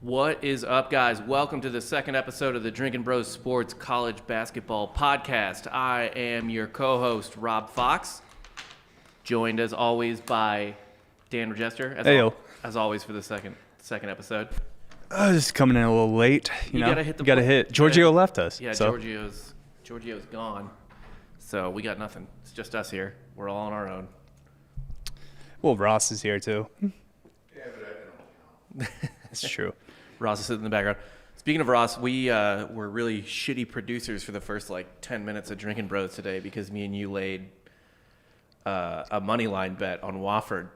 What is up, guys? Welcome to the second episode of the Drinking Bros Sports College Basketball Podcast. I am your co-host, Rob Fox, joined as always by Dan Regester, as always for the second episode. Just coming in a little late. You know? Gotta hit the gotta hit. Giorgio left us. Yeah, so. Giorgio's gone, so we got nothing. It's just us here. We're all on our own. Well, Ross is here too. Yeah, but That's true. Ross is sitting in the background. Speaking of Ross, we were really shitty producers for the first 10 minutes of Drinking Bros today because me and you laid a money line bet on Wofford.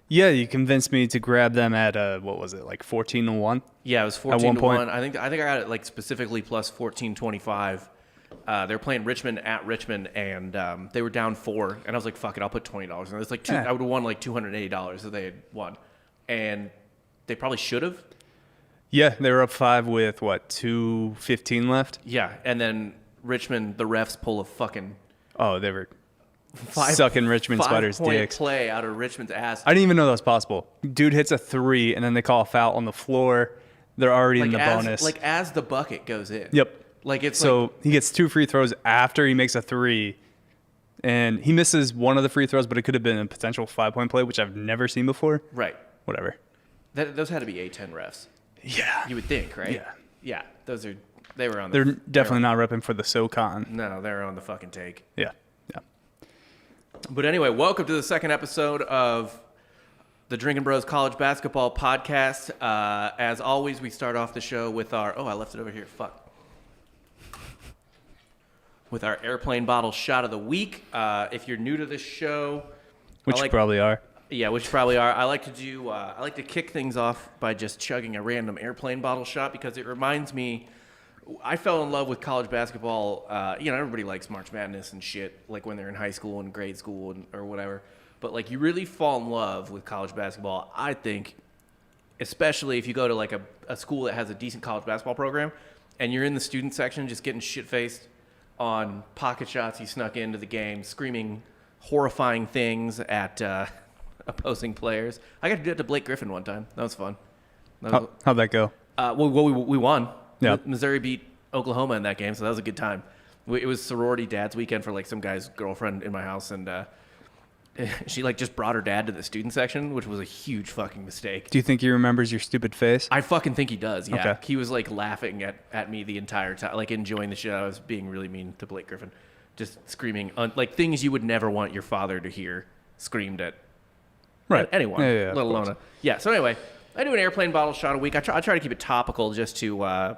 Yeah, you convinced me to grab them at 14-1. Yeah, it was 14 at one to point. 1. I think I got it specifically plus 14.25. They're playing Richmond at Richmond, and they were down 4. And I was like, "Fuck it, I'll put $20." And it was I would have won $280 if they had won, and they probably should have. Yeah, they were up 5 with 2:15 left. Yeah, and then Richmond, the refs pull a fucking They were sucking Richmond Spiders' dicks. Play out of Richmond's ass. I didn't even know that was possible. Dude hits a 3, and then they call a foul on the floor. They're already in the bonus. As the bucket goes in. Yep. So he gets 2 free throws after he makes a 3, and he misses one of the free throws, but it could have been a potential 5-point play, which I've never seen before. Right. Whatever. Those had to be A10 refs. Yeah. You would think, right? Yeah. Yeah. They were on. They're definitely not repping for the SoCon. No, they're on the fucking take. Yeah. But anyway, welcome to the second episode of the Drinking Bros College Basketball Podcast. As always, we start off the show with our... Oh, I left it over here. Fuck. With our airplane bottle shot of the week. If you're new to this show... Which you probably are. Yeah, which you probably are. I like to kick things off by just chugging a random airplane bottle shot because it reminds me... I fell in love with college basketball. Everybody likes March Madness and shit, like when they're in high school and grade school or whatever. But you really fall in love with college basketball, I think, especially if you go to a school that has a decent college basketball program, and you're in the student section just getting shit faced on pocket shots you snuck into the game, screaming horrifying things at opposing players. I got to do that to Blake Griffin one time. That was fun. How'd that go? We won. Yeah. Missouri beat Oklahoma in that game, so that was a good time. It was sorority dad's weekend for some guy's girlfriend in my house, and she just brought her dad to the student section, which was a huge fucking mistake. Do you think he remembers your stupid face? I fucking think he does. Yeah. Okay. He was laughing at me the entire time, enjoying the shit. I was being really mean to Blake Griffin, just screaming things you would never want your father to hear screamed at anyone, yeah, let alone So anyway, I do an airplane bottle shot a week. I try to keep it topical just to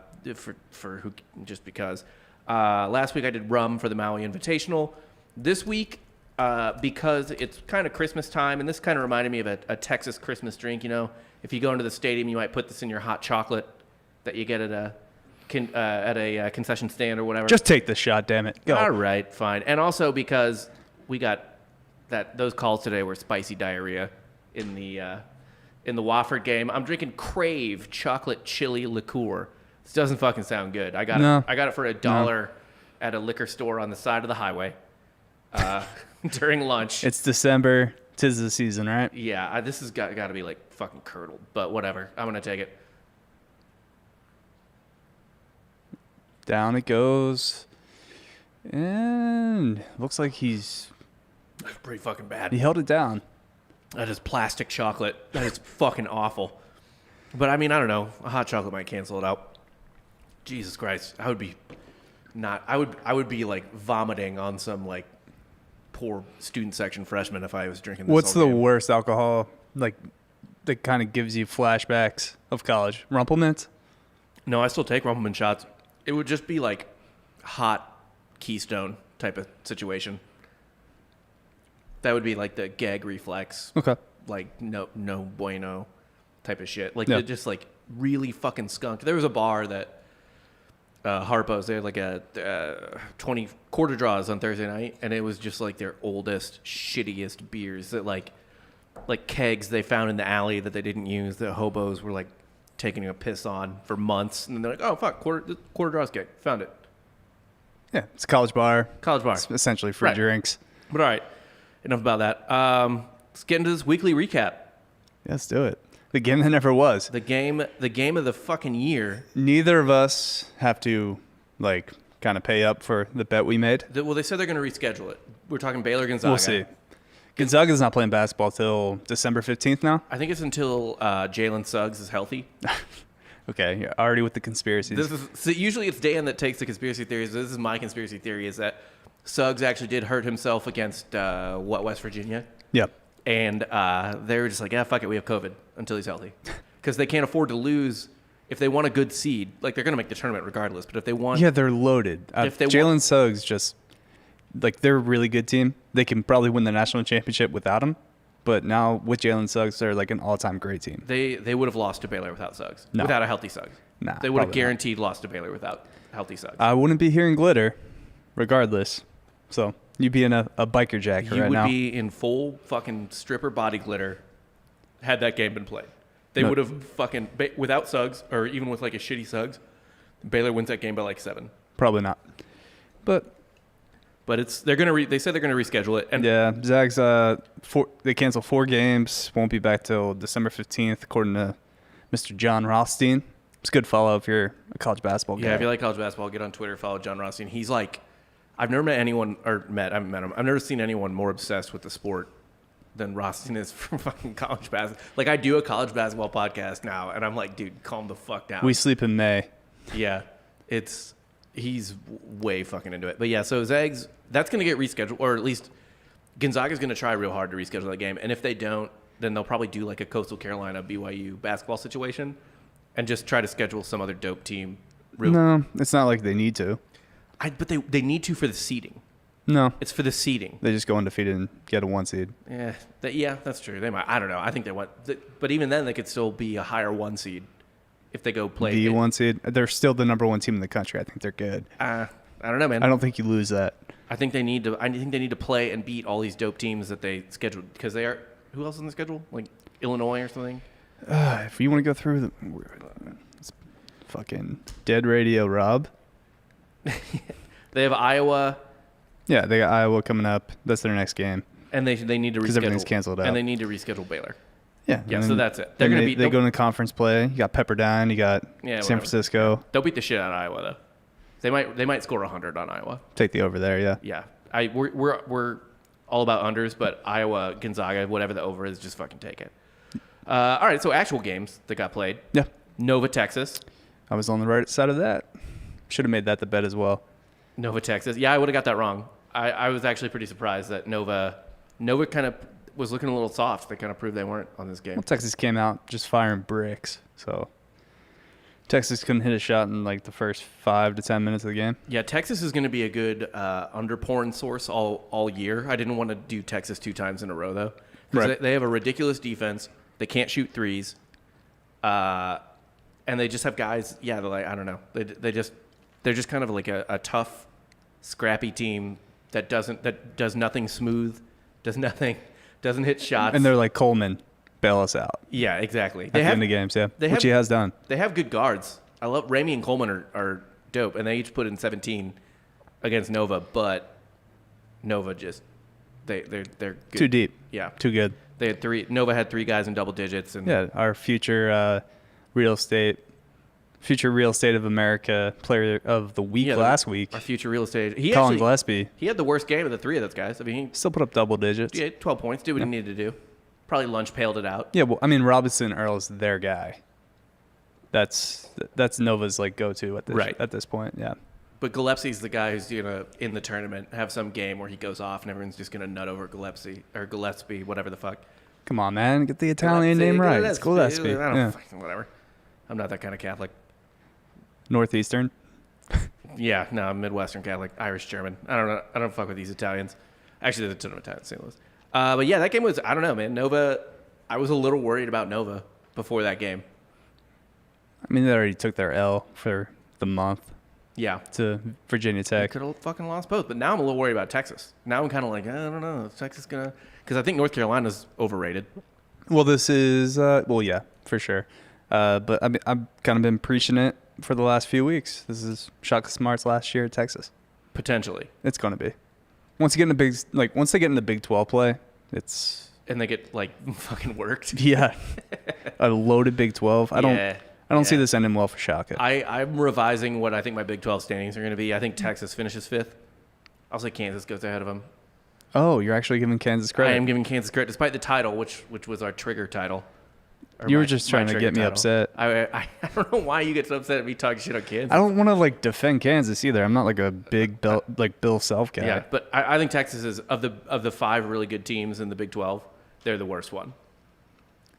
just because. Last week I did rum for the Maui Invitational. This week, because it's kind of Christmas time, and this kind of reminded me of a Texas Christmas drink. If you go into the stadium, you might put this in your hot chocolate that you get at a concession stand or whatever. Just take the shot, damn it. Go. All right, fine. And also because we got those calls today were spicy diarrhea in the Wofford game. I'm drinking Crave chocolate chili liqueur. This doesn't fucking sound good. I got it for $1 at a liquor store on the side of the highway during lunch. It's December. 'Tis the season, right? Yeah, this has got to be fucking curdled, but whatever. I'm gonna take it. Down it goes, and looks like That's pretty fucking bad. he held it down. That is plastic chocolate. That is fucking awful. But I mean, I don't know. A hot chocolate might cancel it out. Jesus Christ. I would be vomiting on some poor student section freshman if I was drinking this. What's whole the game. worst alcohol that kind of gives you flashbacks of college? Rumplemints? No, I still take Rumpleman shots. It would just be hot Keystone type of situation. That would be the gag reflex. Okay. No bueno type of shit. Yeah. Just really fucking skunk. There was a bar that Harpo's, they had a 20 quarter draws on Thursday night, and it was just their oldest, shittiest beers that kegs they found in the alley that they didn't use. The hobos were taking a piss on for months, and then they're oh fuck, quarter draws keg, found it. Yeah, it's a college bar. College bar. It's essentially free Right. drinks. But all right, enough about that. Let's get into this weekly recap. Yeah, let's do it. The game that never was. The game of the fucking year. Neither of us have to, like, kind of pay up for the bet we made. Well, they said they're going to reschedule it. We're talking Baylor Gonzaga. We'll see. Gonzaga's not playing basketball till December 15th now. I think it's until Jalen Suggs is healthy. Okay, you're already with the conspiracies. So usually it's Dan that takes the conspiracy theories. This is my conspiracy theory, is that Suggs actually did hurt himself against West Virginia. Yep. And they were just like, yeah, fuck it, we have COVID until he's healthy. Because they can't afford to lose. If they want a good seed, like, they're going to make the tournament regardless. But if they want... Yeah, they're loaded. If they Jalen Suggs just... Like, they're a really good team. They can probably win the national championship without him. But now, with Jalen Suggs, they're like an all-time great team. They would have lost to Baylor without Suggs. No. Without a healthy Suggs. Nah, they would have probably not. guaranteed lost to Baylor without healthy Suggs. I wouldn't be hearing glitter, regardless. So, you'd be in a biker jacket You right would now. be in full fucking stripper body glitter had that game been played. They No. would have fucking... Without Suggs, or even with like a shitty Suggs, Baylor wins that game by like 7. Probably not. But... But they're gonna they said they're gonna reschedule it. And Yeah, Zags, they canceled 4 games. Won't be back till December 15th, according to Mr. John Rothstein. It's a good follow if you're a college basketball guy. yeah, if you like college basketball, get on Twitter, follow John Rothstein. He's like, I've never met anyone, I haven't met him. I've never seen anyone more obsessed with the sport than Rothstein is for fucking college basketball. Like, I do a college basketball podcast now, and I'm like, dude, calm the fuck down. We sleep in May. Yeah, he's way fucking into it. But yeah, so Zags, that's going to get rescheduled, or at least Gonzaga's going to try real hard to reschedule that game. And if they don't, then they'll probably do like a Coastal Carolina BYU basketball situation and just try to schedule some other dope team. No, it's not like they need to. But they need to for the seeding. No. It's for the seeding. They just go undefeated and get a 1 seed. Yeah, that's true. They might. I don't know. I think they want. But even then, they could still be a higher 1 seed if they go play. The 1 seed. They're still the number 1 team in the country. I think they're good. I don't know, man. I don't think you lose that. I think they need to play and beat all these dope teams that they scheduled, because they are. Who else on the schedule? Like Illinois or something? If you want to go through the it's fucking dead radio, Rob. They have Iowa, Yeah, they got Iowa coming up. That's their next game. and they need to reschedule. 'Cause everything's canceled out. And they need to reschedule Baylor. Yeah. Yeah, and so then- that's it. They're then gonna they, beat. They go into conference play. You got Pepperdine. You got Yeah, San whatever. Francisco. They'll beat the shit out of Iowa though. They might score 100 on Iowa. Take the over there. Yeah. Yeah, we're all about unders, but Iowa, Gonzaga, whatever the over is, just fucking take it. All right, so actual games that got played. Yeah. Nova, Texas. I was on the right side of that. Should have made that the bet as well. Nova, Texas. Yeah, I would have got that wrong. I was actually pretty surprised that Nova kind of was looking a little soft. They kind of proved they weren't on this game. Well, Texas came out just firing bricks. So Texas couldn't hit a shot in like the first 5 to 10 minutes of the game. Yeah, Texas is going to be a good under porn source all year. I didn't want to do Texas 2 times in a row though. 'Cause Right. they have a ridiculous defense. They can't shoot threes, and they just have guys. Yeah, they're like, I don't know. They're just kind of like a tough, scrappy team that does nothing smooth, doesn't hit shots. And they're like, Coleman, bail us out yeah, exactly. at the end of games, yeah, which he has done. They have good guards. I love Ramey and Coleman are dope, and they each put in 17 against Nova, but Nova just they're good. Too deep. Yeah, Too good. they had 3. Nova had 3 guys in double digits, and Yeah, our future real estate of America player of the week Yeah, last week, our future real estate. Colin Gillespie, He had the worst game of the 3 of those guys. I mean, still put up double digits. he had 12 points. Did what he needed to do. Probably lunch pailed it out. Yeah, well, I mean, Robinson Earl's their guy. That's Nova's like go-to at this point. Yeah. But Gillespie's the guy who's gonna in the tournament have some game where he goes off and everyone's just gonna nut over Gillespie, whatever the fuck. Come on, man, get the Italian name right. It's Gillespie. I don't Yeah. fucking whatever. I'm not that kind of Catholic. Northeastern. Yeah, no, I'm Midwestern Catholic, Irish German. I don't know. I don't fuck with these Italians. Actually, there's a ton of Italians in St. Louis. But yeah, that game was, I don't know, man. Nova, I was a little worried about Nova before that game. I mean, they already took their L for the month Yeah. to Virginia Tech. Could have fucking lost both. But now I'm a little worried about Texas. Now I'm kind of like, I don't know. Is Texas going to. Because I think North Carolina's overrated. Well, this is yeah, for sure. But I mean, I've kind of been preaching it for the last few weeks. This is Shaka Smart's last year at Texas. Potentially. It's going to be. Once they get into Big 12 play, it's and they get like fucking worked. Yeah, a loaded Big 12. I don't see Yeah. this ending well for Shaka. I'm revising what I think my Big 12 standings are going to be. I think Texas finishes 5th. I'll say Kansas goes ahead of them. Oh, you're actually giving Kansas credit. I am giving Kansas credit, despite the title, which was our trigger title. Or You were my- just my trying to trigger get me title. upset. I don't know why you get so upset at me talking shit on Kansas. I don't want to like defend Kansas either. I'm not like a big Bill Self guy. Yeah, but I think Texas is of the 5 really good teams in the Big 12. They're the worst one.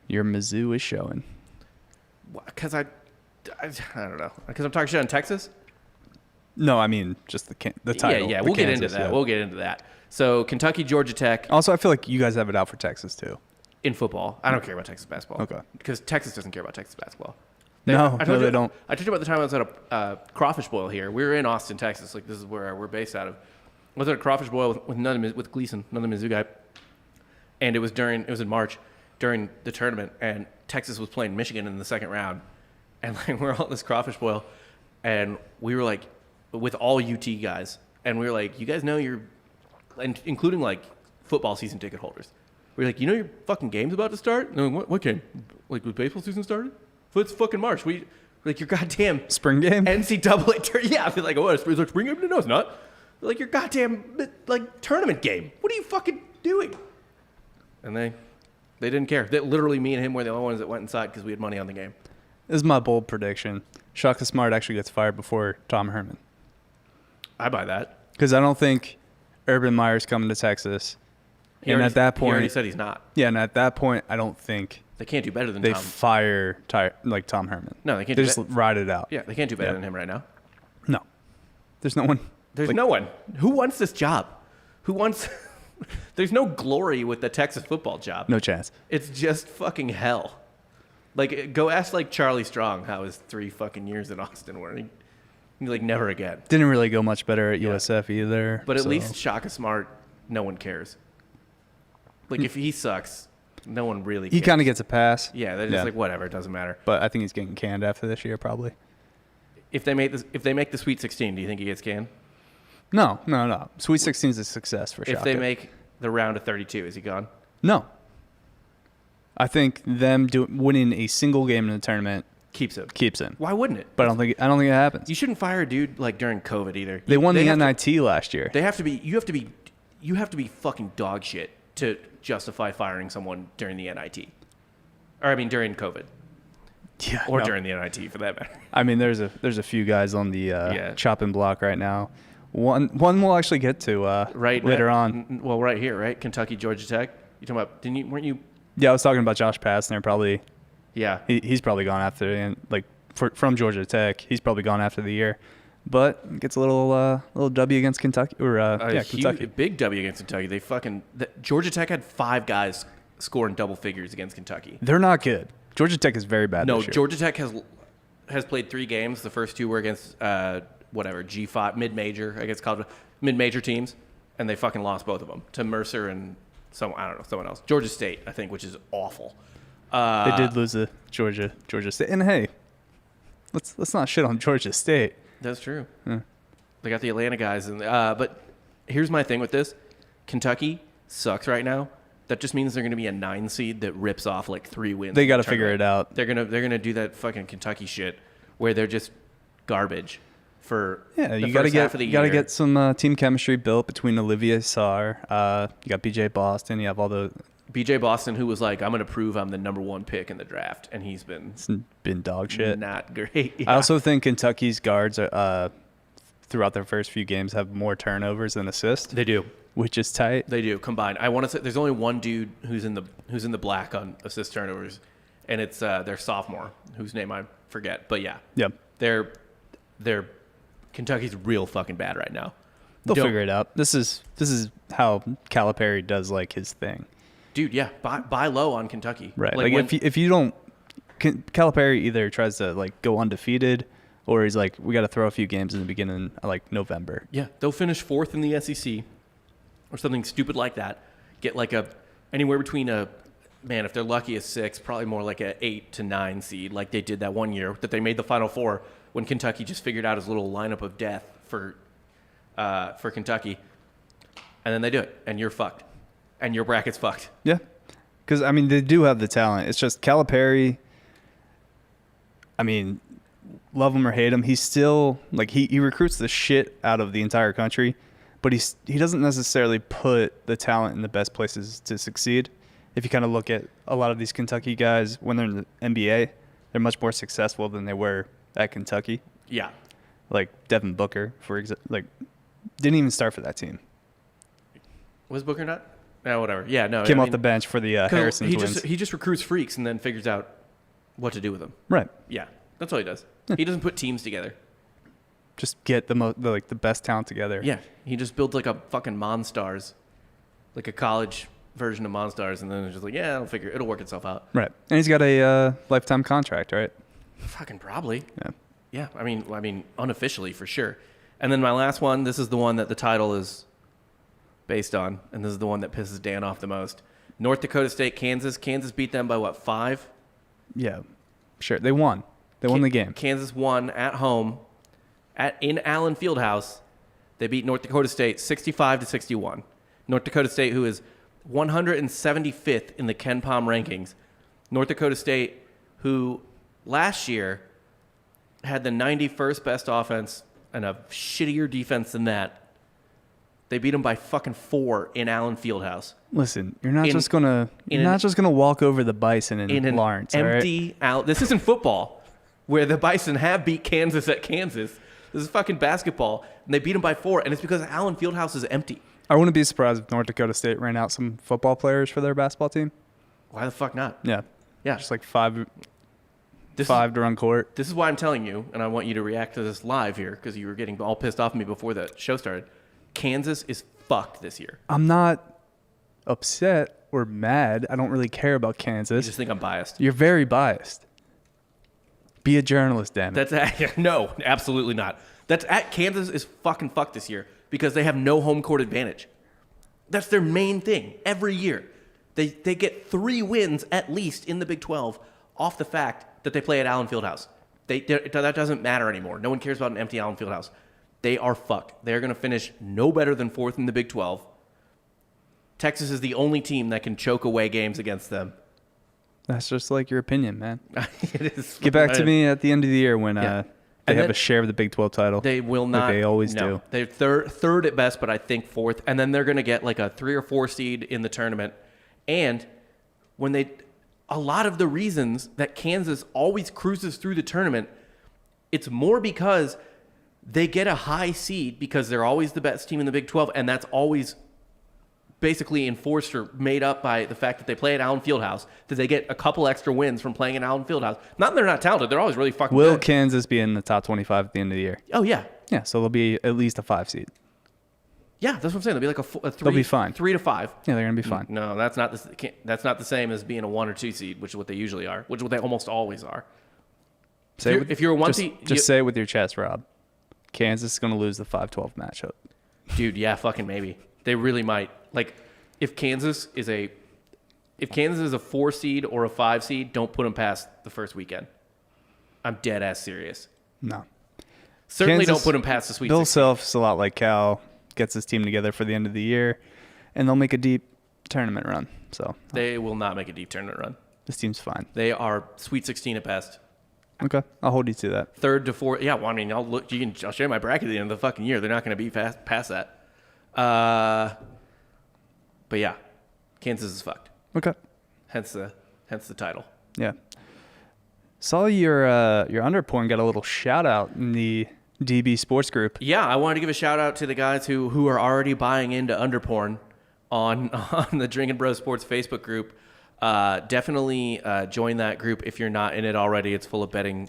Your Mizzou is showing. Because I don't know. Because I'm talking shit on Texas. No, I mean just the title. Yeah. the We'll get into Kansas, that. yeah. We'll get into that. So Kentucky, Georgia Tech Also, I feel like you guys have it out for Texas too. in football. I don't care about Texas basketball. Okay. Because Texas doesn't care about Texas basketball. No, I told they you- don't. I told you about the time I was at a crawfish boil here. We were in Austin, Texas. Like this is where we're based out of. I was at a crawfish boil with Gleason, another Mizzou guy, and it was in March during the tournament, and Texas was playing Michigan in the second round, and like we're all at this crawfish boil, and we were like with all UT guys, and we were like, you guys know and including like football season ticket holders. We're like, you know your fucking game's about to start? And they're like, what game? Like, was baseball season started? Well, it's fucking March. We're like, your goddamn Spring game. NCAA tournament. Yeah, I feel like, oh, it's like spring game? No, it's not. They're like, your goddamn, like, tournament game. What are you fucking doing? And they didn't care. Literally, me and him were the only ones that went inside because we had money on the game. This is my bold prediction. Shaka Smart actually gets fired before Tom Herman. I buy that. Because I don't think Urban Meyer's coming to Texas. He And already- at that he already point, said he's not. yeah, and at that point, I don't think They can't do better than they Tom. fire Tom Herman. No, they can't They do just that. ride it out. Yeah, they can't do better Yeah. than him right now. No, there's no one. There's Like- no one. Who wants this job? Who wants... There's no glory with the Texas football job. No chance. It's just fucking hell. Like, go ask, like, Charlie Strong how his 3 fucking years in Austin were. He, like, never again. Didn't really go much better at USF either. But at so- least Shaka Smart, no one cares. Like, if he sucks, no one really cares. he kind of gets a pass. Yeah, they're just like, whatever, it doesn't matter. But I think he's getting canned after this year, probably. If they make the Sweet 16, do you think he gets canned? No. Sweet 16 is a success for Shaka. If they make the round of 32, is he gone? No. I think them winning a single game in the tournament Keeps him. keeps him. Why wouldn't it? But I don't think it happens. You shouldn't fire a dude like during COVID either. They won the have to- NIT last year. They have to be. You have to be fucking dog shit to justify firing someone during the NIT, or I mean during COVID, Yeah, or no. during the NIT for that matter. I mean, there's a few guys on the Yeah. chopping block right now. One we'll actually get to Right later now- on. Well, right here, right? Kentucky, Georgia Tech. You talking about? Weren't you? Yeah, I was talking about Josh Pastner. Probably Yeah. he's probably gone after and like from Georgia Tech. He's probably gone after the year, but gets a little W against Kentucky or Kentucky. Big W against Kentucky. They fucking Georgia Tech had 5 guys scoring double figures against Kentucky. They're not good. Georgia Tech is very bad. No, this year. Georgia Tech has played 3 games. The first 2 were against whatever G5 mid-major against college mid-major teams, and they fucking lost both of them to Mercer and someone else. Georgia State, I think, which is awful. They did lose to Georgia State, and hey, let's not shit on Georgia State. That's true. They got the Atlanta guys, but here's my thing with this: Kentucky sucks right now. That just means they're going to be a 9 seed that rips off like 3 wins. They in got the to figure tournament. it out. They're gonna do that fucking Kentucky shit where they're just garbage for Yeah, the you got to first half of the get year. some team chemistry built between Olivier Sarr. You got BJ Boston. You have all the BJ Boston, who was like, I'm going to prove I'm the number 1 pick in the draft, and he's been dog shit. not great. I also think Kentucky's guards are, throughout their first few games have more turnovers than assists, They do. which is tight. They do combined. I want to say there's only one dude who's in the black on assist turnovers, and it's their sophomore, whose name I forget. But yeah, Yep. they're Kentucky's real fucking bad right now. They'll Don't- figure it out. This is how Calipari does like his thing. Dude, yeah, buy low on Kentucky. Right. Like Like, when- if you don't, Calipari either tries to like go undefeated, or he's like, we got to throw a few games in the beginning, like November. Yeah, they'll finish 4th in the SEC or something stupid like that. Get like anywhere between if they're lucky, a 6, probably more like a 8 to 9 seed, like they did that one year that they made the Final Four when Kentucky just figured out his little lineup of death for Kentucky, and then they do it, and you're fucked, and your bracket's fucked. Yeah. Because, I mean, they do have the talent. It's just Calipari, I mean, love him or hate him, he's still, like, he recruits the shit out of the entire country, but he doesn't necessarily put the talent in the best places to succeed. If you kind of look at a lot of these Kentucky guys, when they're in the NBA, they're much more successful than they were at Kentucky. Yeah. Like Devin Booker, for example, like, didn't even start for that team. Was Booker not? No, whatever. Yeah, no. Came off the bench for the 'cause Harrison he twins. he just recruits freaks and then figures out what to do with them. Right. Yeah, that's all he does. He doesn't put teams together. Just get the best talent together. Yeah, he just builds like a fucking Monstars, like a college version of Monstars, and then it's just like, yeah, it'll work itself out. Right. And he's got a lifetime contract, right? Fucking probably. Yeah. Yeah, I mean, unofficially for sure. And then my last one. This is the one that the title is based on, and this is the one that pisses Dan off the most. North Dakota State, Kansas. Kansas beat them by what, 5? Yeah. Sure. They won. They won the game. Kansas won at home, in Allen Fieldhouse. They beat North Dakota State 65-61. North Dakota State, who is 175th in the Ken Pom rankings. North Dakota State, who last year had the 91st best offense and a shittier defense than that. They beat them by fucking 4 in Allen Fieldhouse. Listen, you're not In- just gonna walk over the Bison In an Lawrence. all right? empty out. This isn't football, where the Bison have beat Kansas at Kansas. This is fucking basketball, and they beat them by 4, and it's because Allen Fieldhouse is empty. I wouldn't be surprised if North Dakota State ran out some football players for their basketball team. Why the fuck not? Yeah. Yeah, Just like five this to run court. This is why I'm telling you, and I want you to react to this live here because you were getting all pissed off at me before the show started. Kansas is fucked this year. I'm not upset or mad. I don't really care about I Kansas. just think I'm biased. You're very biased. Be a journalist, damn it. No, absolutely not. Kansas is fucking fucked this year because they have no home court advantage. That's their main thing every year. They get 3 wins at least in the Big 12 off the fact that they play at Allen Fieldhouse. That doesn't matter anymore. No one cares about an empty Allen Fieldhouse. They are fucked. They're going to finish no better than 4th in the Big 12. Texas is the only team that can choke away games against them. That's just like your opinion, man. It is. Get back to me at the end of the year when Yeah. they And have then- a share of the Big 12 title. They will like not. they always no. do. They're third at best, but I think 4th. And then they're going to get like a 3 or 4 seed in the tournament. And a lot of the reasons that Kansas always cruises through the tournament, it's more because they get a high seed because they're always the best team in the Big 12, and that's always basically enforced or made up by the fact that they play at Allen Fieldhouse, that they get a couple extra wins from playing at Allen Fieldhouse. Not that they're not talented. They're always really fucking Will good. Kansas be in the top 25 at the end of the year? Oh, yeah. Yeah, so they'll be at least a 5 seed. Yeah, that's what I'm saying. They'll be like a 3. They'll be fine. 3 to 5. Yeah, they're going to be fine. No, that's not the same as being a 1 or 2 seed, which is what they usually are, which is what they almost always are. If you're a 1 seed, just say it with your chest, Rob. Kansas is going to lose the 5-12 matchup. dude, yeah, fucking maybe. They really might. Like, if Kansas is a 4 seed or a 5 seed, don't put them past the first weekend. I'm dead ass serious. No. Certainly Kansas- don't put them past the Sweet Bill 16. Self's a lot like Cal, gets his team together for the end of the year, and they'll make a deep tournament run. So They will not make a deep tournament run. this team's fine. They are Sweet 16 at best. Okay, I'll hold you to that. 3rd to 4th. Yeah, well, I mean, I'll show you my bracket at the end of the fucking year. They're not going to be past that. But yeah, Kansas is fucked. Okay. Hence the title. Yeah. Saw your underporn got a little shout out in the DB Sports Group. Yeah, I wanted to give a shout out to the guys who are already buying into underporn on the Drinking Bros Sports Facebook group. Definitely join that group if you're not in it already. It's full of betting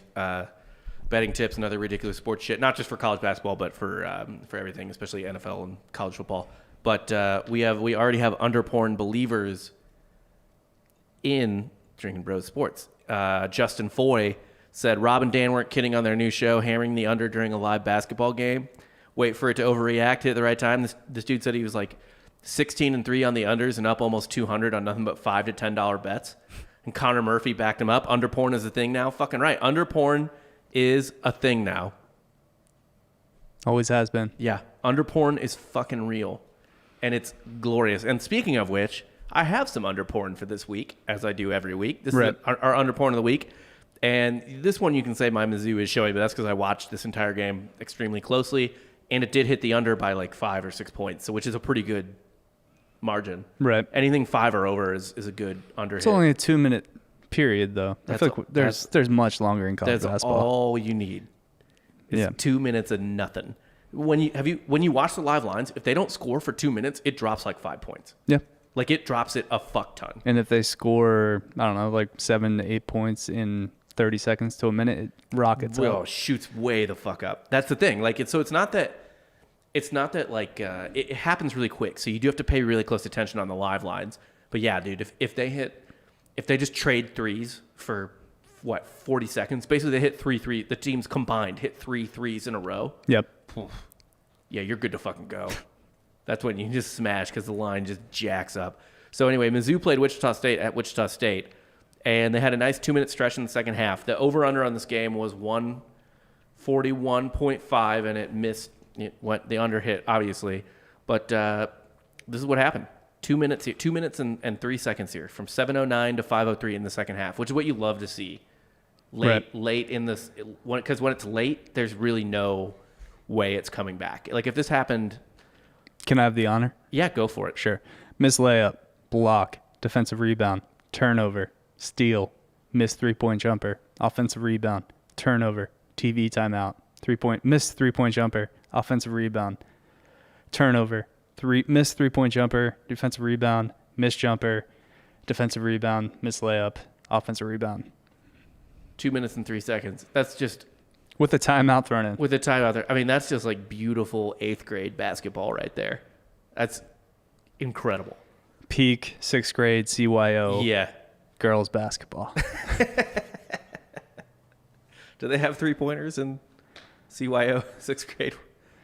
tips and other ridiculous sports shit. Not just for college basketball, but for everything, especially NFL and college football. But we already have underporn believers in Drinking Bros Sports. Justin Foy said Rob and Dan weren't kidding on their new show, hammering the under during a live basketball game. Wait for it to overreact, hit at the right time. This dude said he was like 16-3 on the unders and up almost 200 on nothing but $5 to $10 bets. And Connor Murphy backed him up. Underporn is a thing now. Fucking right. Underporn is a thing now. Always has been. Yeah. Underporn is fucking real. And it's glorious. And speaking of which, I have some under porn for this week, as I do every week. This Right. is our under porn of the week. And this one you can say my Mizzou is showing, but that's because I watched this entire game extremely closely, and it did hit the under by like 5 or 6 points, so which is a pretty good margin. Right. Anything 5 or over is a good under It's hit. only a 2-minute period, though. I feel like there's much longer in college That's basketball. all you need. It's Yeah. 2 minutes of nothing. When you watch the live lines, if they don't score for 2 minutes, it drops like 5 points. Yeah. Like it drops it a fuck ton. And if they score, I don't know, like 7 to 8 points in 30 seconds to a minute, it rockets Well, up. shoots way the fuck up. That's the thing. Like it's not that like it happens really quick. So you do have to pay really close attention on the live lines. But yeah, dude, if they just trade threes for 40 seconds, basically they hit the teams combined hit 3 threes in a row. Yep. Yeah, you're good to fucking go. That's when you just smash because the line just jacks up. So anyway, Mizzou played Wichita State at Wichita State, and they had a nice 2-minute stretch in the second half. The over-under on this game was 141.5, and it missed. The under hit, obviously. But this is what happened. 2 minutes here, 2 minutes and 3 seconds here, from 7:09 to 5:03 in the second half, which is what you love to see. Late in this, because when it's late, there's really no way it's coming back. Like if this happened, Can I have the honor? yeah, go for it. Sure. Miss layup, block, defensive rebound, turnover, steal, missed 3-point jumper, offensive rebound, turnover, TV timeout, missed 3-point jumper, offensive rebound, turnover, missed 3-point jumper, defensive rebound, missed jumper, defensive rebound, missed layup, offensive rebound. 2 minutes and 3 seconds. That's just With a timeout thrown in. with a timeout there. I mean, that's just like beautiful 8th grade basketball right there. That's incredible. Peak 6th grade CYO Yeah. girls basketball. Do they have 3-pointers in CYO 6th grade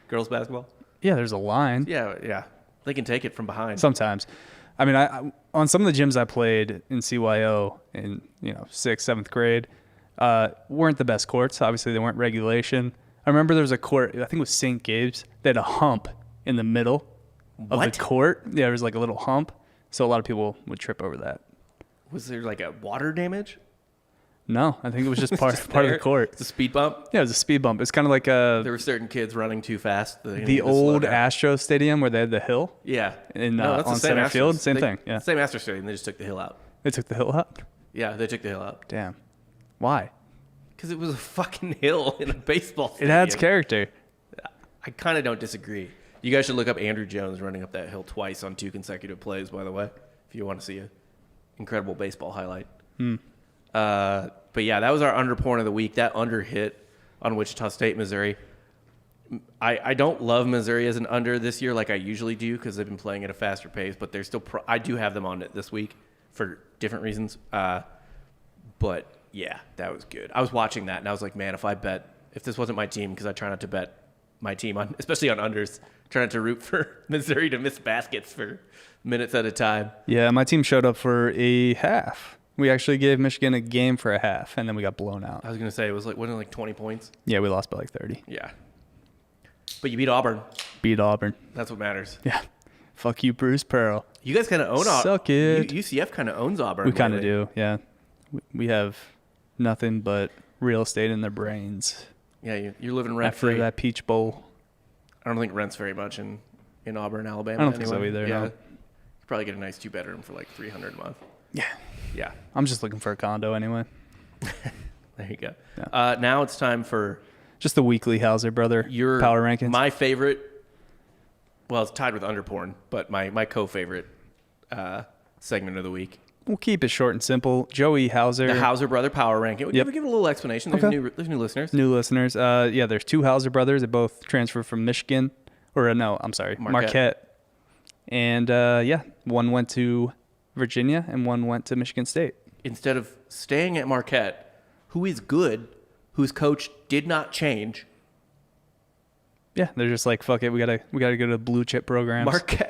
girls basketball? Yeah, there's a line. Yeah. They can take it from behind. Sometimes. I mean, I on some of the gyms I played in CYO in 6th, 7th grade, weren't the best courts. Obviously, they weren't regulation. I remember there was a court, I think it was St. Gabe's, they had a hump in the middle of What? the court. Yeah, there was like a little hump. So a lot of people would trip over that. Was there like a water damage? No, I think it was just part of the There? court. It's a speed bump. Yeah, it was a speed bump. It's kind of like There were certain kids running too fast. the old Astro Stadium where they had the hill. Yeah. That's on center field, same thing, yeah. Same Astro Stadium. They just took the hill out. They took the hill up. Yeah, they took the hill out. Damn. Why? Because it was a fucking hill in a baseball It stadium. adds character. I kind of don't disagree. You guys should look up Andrew Jones running up that hill twice on 2 consecutive plays, by the way, if you want to see an incredible baseball highlight. But yeah, that was our under porn of the week. That under hit on Wichita State, Missouri. I don't love Missouri as an under this year like I usually do because they've been playing at a faster pace, but they're still I do have them on it this week for different reasons. But yeah, that was good. I was watching that and I was like, man, if this wasn't my team, because I try not to bet my team on, especially on unders, try not to root for Missouri to miss baskets for minutes at a time. Yeah, my team showed up for a half. We actually gave Michigan a game for a half, and then we got blown out. I was gonna say wasn't it like 20 points? Yeah, we lost by like 30. Yeah. But you beat Auburn. Beat Auburn. That's what matters. Yeah. Fuck you, Bruce Pearl. You guys kind of own Auburn. Suck it. UCF kind of owns Auburn. We kind of lately. do, yeah. We have nothing but real estate in their brains. Yeah, you're living rent After free. that Peach Bowl. I don't think rent's very much in Auburn, Alabama. I don't think so either, Yeah. no. You probably get a nice 2-bedroom for like $300 a month. Yeah. Yeah. I'm just looking for a condo anyway. There you go. Yeah. Now it's time for Just the weekly Hauser brother your power rankings. My favorite. Well, it's tied with Underporn, but my co-favorite segment of the week. We'll keep it short and simple. Joey Hauser. The Hauser brother power ranking. We'll Yep. give it a little explanation. There's, Okay. there's new listeners. New listeners. Yeah, there's 2 Hauser brothers. They both transferred from Michigan. Or no, I'm sorry, Marquette. And yeah, one went to Virginia and one went to Michigan State. Instead of staying at Marquette, who is good, whose coach did not change. Yeah, they're just like, fuck it, we gotta go to blue chip programs.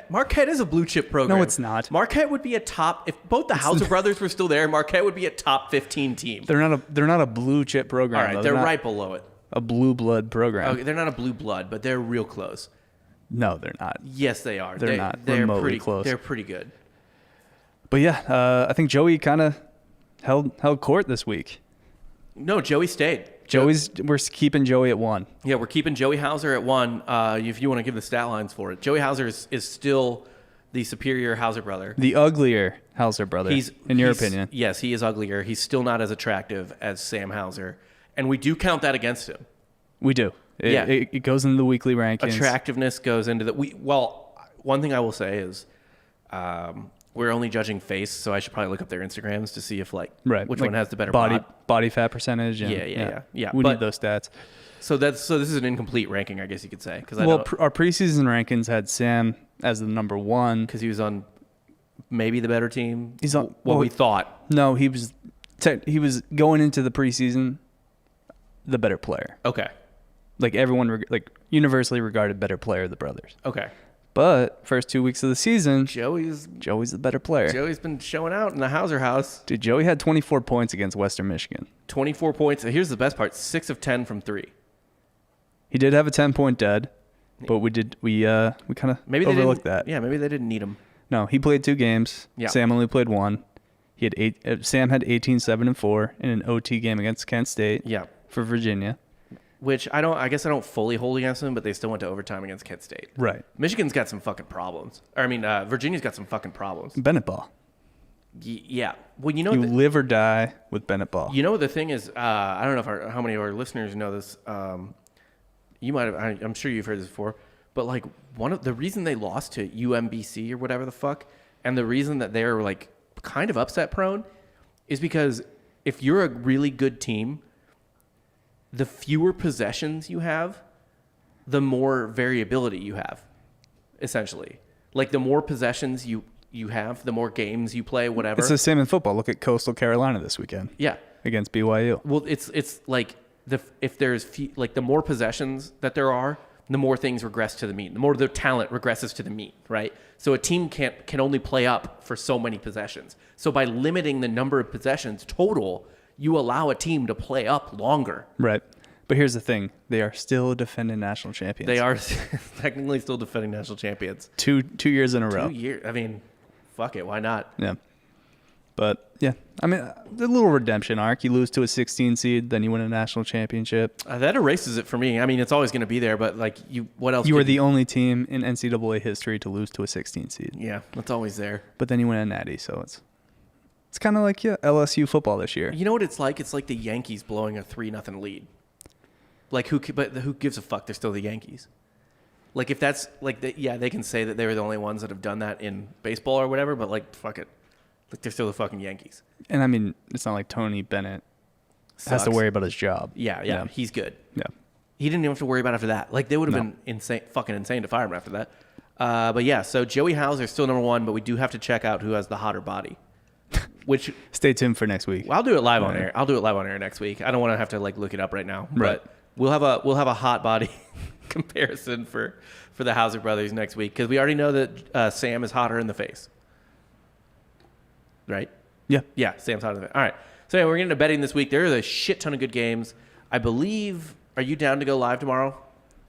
Marquette is a blue chip program. No, it's not. Marquette would be a top if both the Hauser brothers were still there. Marquette would be a top 15 team. They're not a blue chip program. All right, though. they're not right below it. a blue blood program. Okay, they're not a blue blood, but they're real close. No, they're not. Yes, they are. They're not They're remotely pretty close. They're pretty good. But yeah, I think Joey kind of held court this week. No, Joey stayed. We're keeping Joey at 1. Yeah, we're keeping Joey Hauser at 1. If you want to give the stat lines for it, Joey Hauser is still the superior Hauser brother. The uglier Hauser brother, in your opinion. Yes, he is uglier. He's still not as attractive as Sam Hauser, and we do count that against him. We do. It goes into the weekly rankings. Attractiveness goes into the one thing I will say is we're only judging face, so I should probably look up their Instagrams to see if which one has the better body fat percentage. And, yeah. We need those stats. So this is an incomplete ranking, I guess you could say, because our preseason rankings had Sam as the number 1 because he was on maybe the better team. He's on we thought. No, he was going into the preseason the better player. Okay. Like everyone, universally regarded better player of the brothers. Okay. But first 2 weeks of the season, Joey's the better player. Joey's been showing out in the Hauser house. Dude, Joey had 24 points against Western Michigan. 24 points. Here's the best part: 6 of 10 from 3. He did have a 10-point dead, but we kind of overlooked that. Yeah, maybe they didn't need him. No, he played 2 games. Yeah. Sam only played 1. He had Sam had 18, 7, and 4 in an OT game against Kent State. Yeah. For Virginia. Which I guess I don't fully hold against them, but they still went to overtime against Kent State. Right. Michigan's got some fucking problems. Virginia's got some fucking problems. Bennett ball. Yeah. Well, you live or die with Bennett ball. You know what the thing is? I don't know how many of our listeners know this. You might have. I'm sure you've heard this before. But like one of the reason they lost to UMBC or whatever the fuck, and the reason that they're like kind of upset prone, is because if you're a really good team, the fewer possessions you have, the more variability you have, essentially. Like the more possessions you have, the more games you play, whatever. It's the same in football. Look at Coastal Carolina this weekend. Yeah. Against BYU. Well, it's like if there's the more possessions that there are, the more things regress to the mean. The more their talent regresses to the mean, right? So a team can only play up for so many possessions. So by limiting the number of possessions total, you allow a team to play up longer. Right. But here's the thing. They are still defending national champions. They are technically still defending national champions. 2 years in a row. 2 years. I mean, fuck it. Why not? Yeah. But, yeah. I mean, the little redemption arc. You lose to a 16 seed, then you win a national championship. That erases it for me. I mean, it's always going to be there, but like, what else? You were the only team in NCAA history to lose to a 16 seed. Yeah, it's always there. But then you win a natty, so it's kind of like LSU football this year. You know what it's like? It's like the Yankees blowing a 3-0 lead. Like who gives a fuck? They're still the Yankees. Like if that's like they can say that they were the only ones that have done that in baseball or whatever, but like fuck it, like they're still the fucking Yankees. And I mean, it's not like Tony Bennett has to worry about his job. Yeah, he's good. Yeah, he didn't even have to worry about after that. Like they would have been fucking insane to fire him after that. But yeah, so Joey Hauser is still number 1, but we do have to check out who has the hotter body. Which stay tuned for next week. Well, I'll do it live on air. I'll do it live on air next week. I don't want to have to like look it up right now. Right. But we'll have a hot body comparison for the Hauser brothers next week because we already know that Sam is hotter in the face. Right? Yeah. Yeah, Sam's hotter in the face. All right. So yeah, we're getting to betting this week. There is a shit ton of good games. I believe. Are you down to go live tomorrow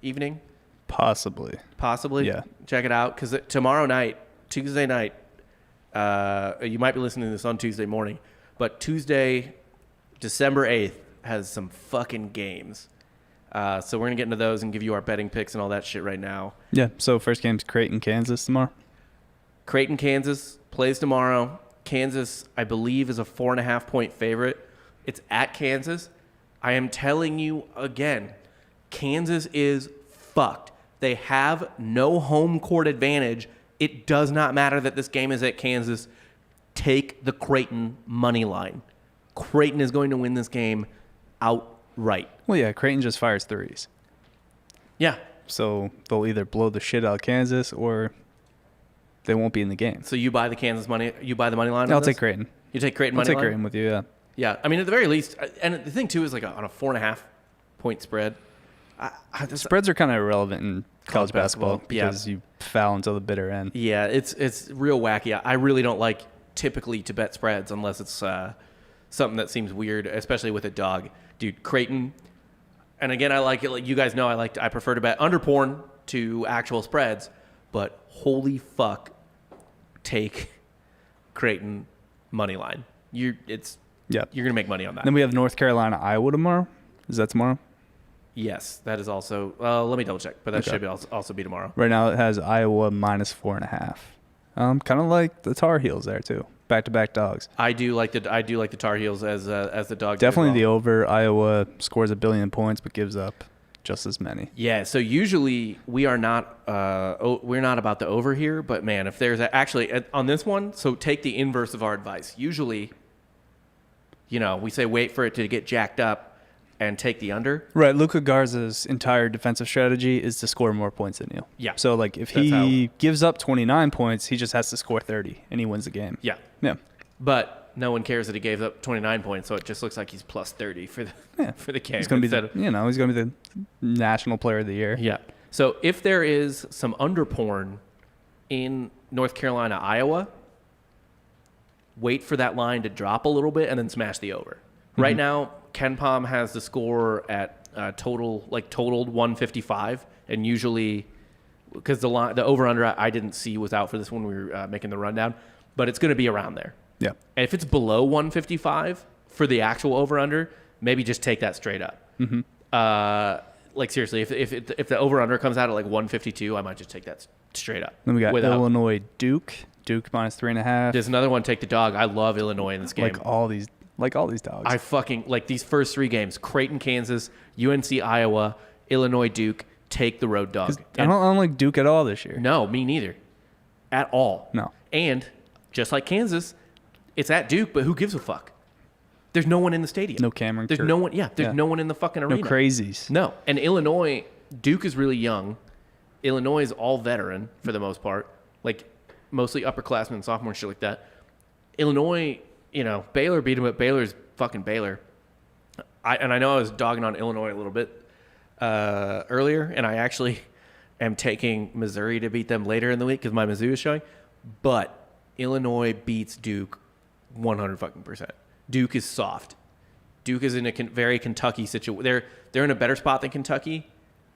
evening? Possibly. Yeah. Check it out because tomorrow night, Tuesday night. You might be listening to this on Tuesday morning, but Tuesday, December 8th has some fucking games. So we're going to get into those and give you our betting picks and all that shit right now. Yeah. So first game's Creighton, Kansas tomorrow. Creighton, Kansas plays tomorrow. Kansas, I believe, is a 4.5-point favorite. It's at Kansas. I am telling you again, Kansas is fucked. They have no home court advantage. It does not matter that this game is at Kansas. Take the Creighton money line. Creighton is going to win this game outright. Well, yeah, Creighton just fires threes. Yeah. So they'll either blow the shit out of Kansas or they won't be in the game. So you buy the Kansas money? You buy the money line? I'll take Creighton. You take Creighton money line? I'll take Creighton with you, yeah. Yeah. I mean, at the very least, and the thing too is like on a 4.5-point spread. Spreads are kind of irrelevant in college basketball because you foul until the bitter end. Yeah, it's real wacky. I really don't like typically to bet spreads unless it's something that seems weird, especially with a dog. Dude, Creighton, and again, I like it. Like you guys know, I prefer to bet under porn to actual spreads, but holy fuck, take Creighton money line. You're Yeah. gonna make money on that. Then we have North Carolina, Iowa tomorrow. Is that tomorrow? Yes, that is also. Let me double check, but that Okay. should also be tomorrow. Right now it has Iowa -4.5. Kind of like the Tar Heels there too. Back-to-back dogs. I do like the Tar Heels as the dog. Definitely the the over. Iowa scores 1 billion points but gives up just as many. Yeah, so usually we are not we're not about the over here, but man, if there's actually on this one, so take the inverse of our advice. Usually, we say wait for it to get jacked up and take the under. Right. Luka Garza's entire defensive strategy is to score more points than you. Yeah. So like if That's he gives up 29 points, he just has to score 30 and he wins the game. Yeah. Yeah. But no one cares that he gave up 29 points, so it just looks like he's plus 30 for the game. He's going to be instead he's going to be the national player of the year. Yeah. So if there is some under porn in North Carolina, Iowa, wait for that line to drop a little bit and then smash the over. Right now, Ken Pom has the score at totaled 155, and usually because the over under I didn't see was out for this when we were making the rundown, but it's going to be around there. Yeah. And if it's below 155 for the actual over under, maybe just take that straight up. Seriously, if the over under comes out at like 152, I might just take that straight up. Then we got Illinois Duke -3.5. There's another one. Take the dog. I love Illinois in this game. Like all these dogs. I fucking like these first 3 games: Creighton, Kansas, UNC, Iowa, Illinois, Duke. Take the road dog. I don't like Duke at all this year. No, me neither. At all. No. And just like Kansas, it's at Duke, but who gives a fuck? There's no one in the stadium. No Cameron There's Kirk. no one. Yeah, there's no one in the fucking arena. No crazies. No. And Illinois, Duke is really young. Illinois is all veteran for the most part, like mostly upperclassmen, sophomore shit like that. Illinois, Baylor beat them, but Baylor's fucking Baylor. I know I was dogging on Illinois a little bit earlier, and I actually am taking Missouri to beat them later in the week because my Mizzou is showing. But Illinois beats Duke 100%. Duke is soft. Duke is in a very Kentucky situation. They're in a better spot than Kentucky,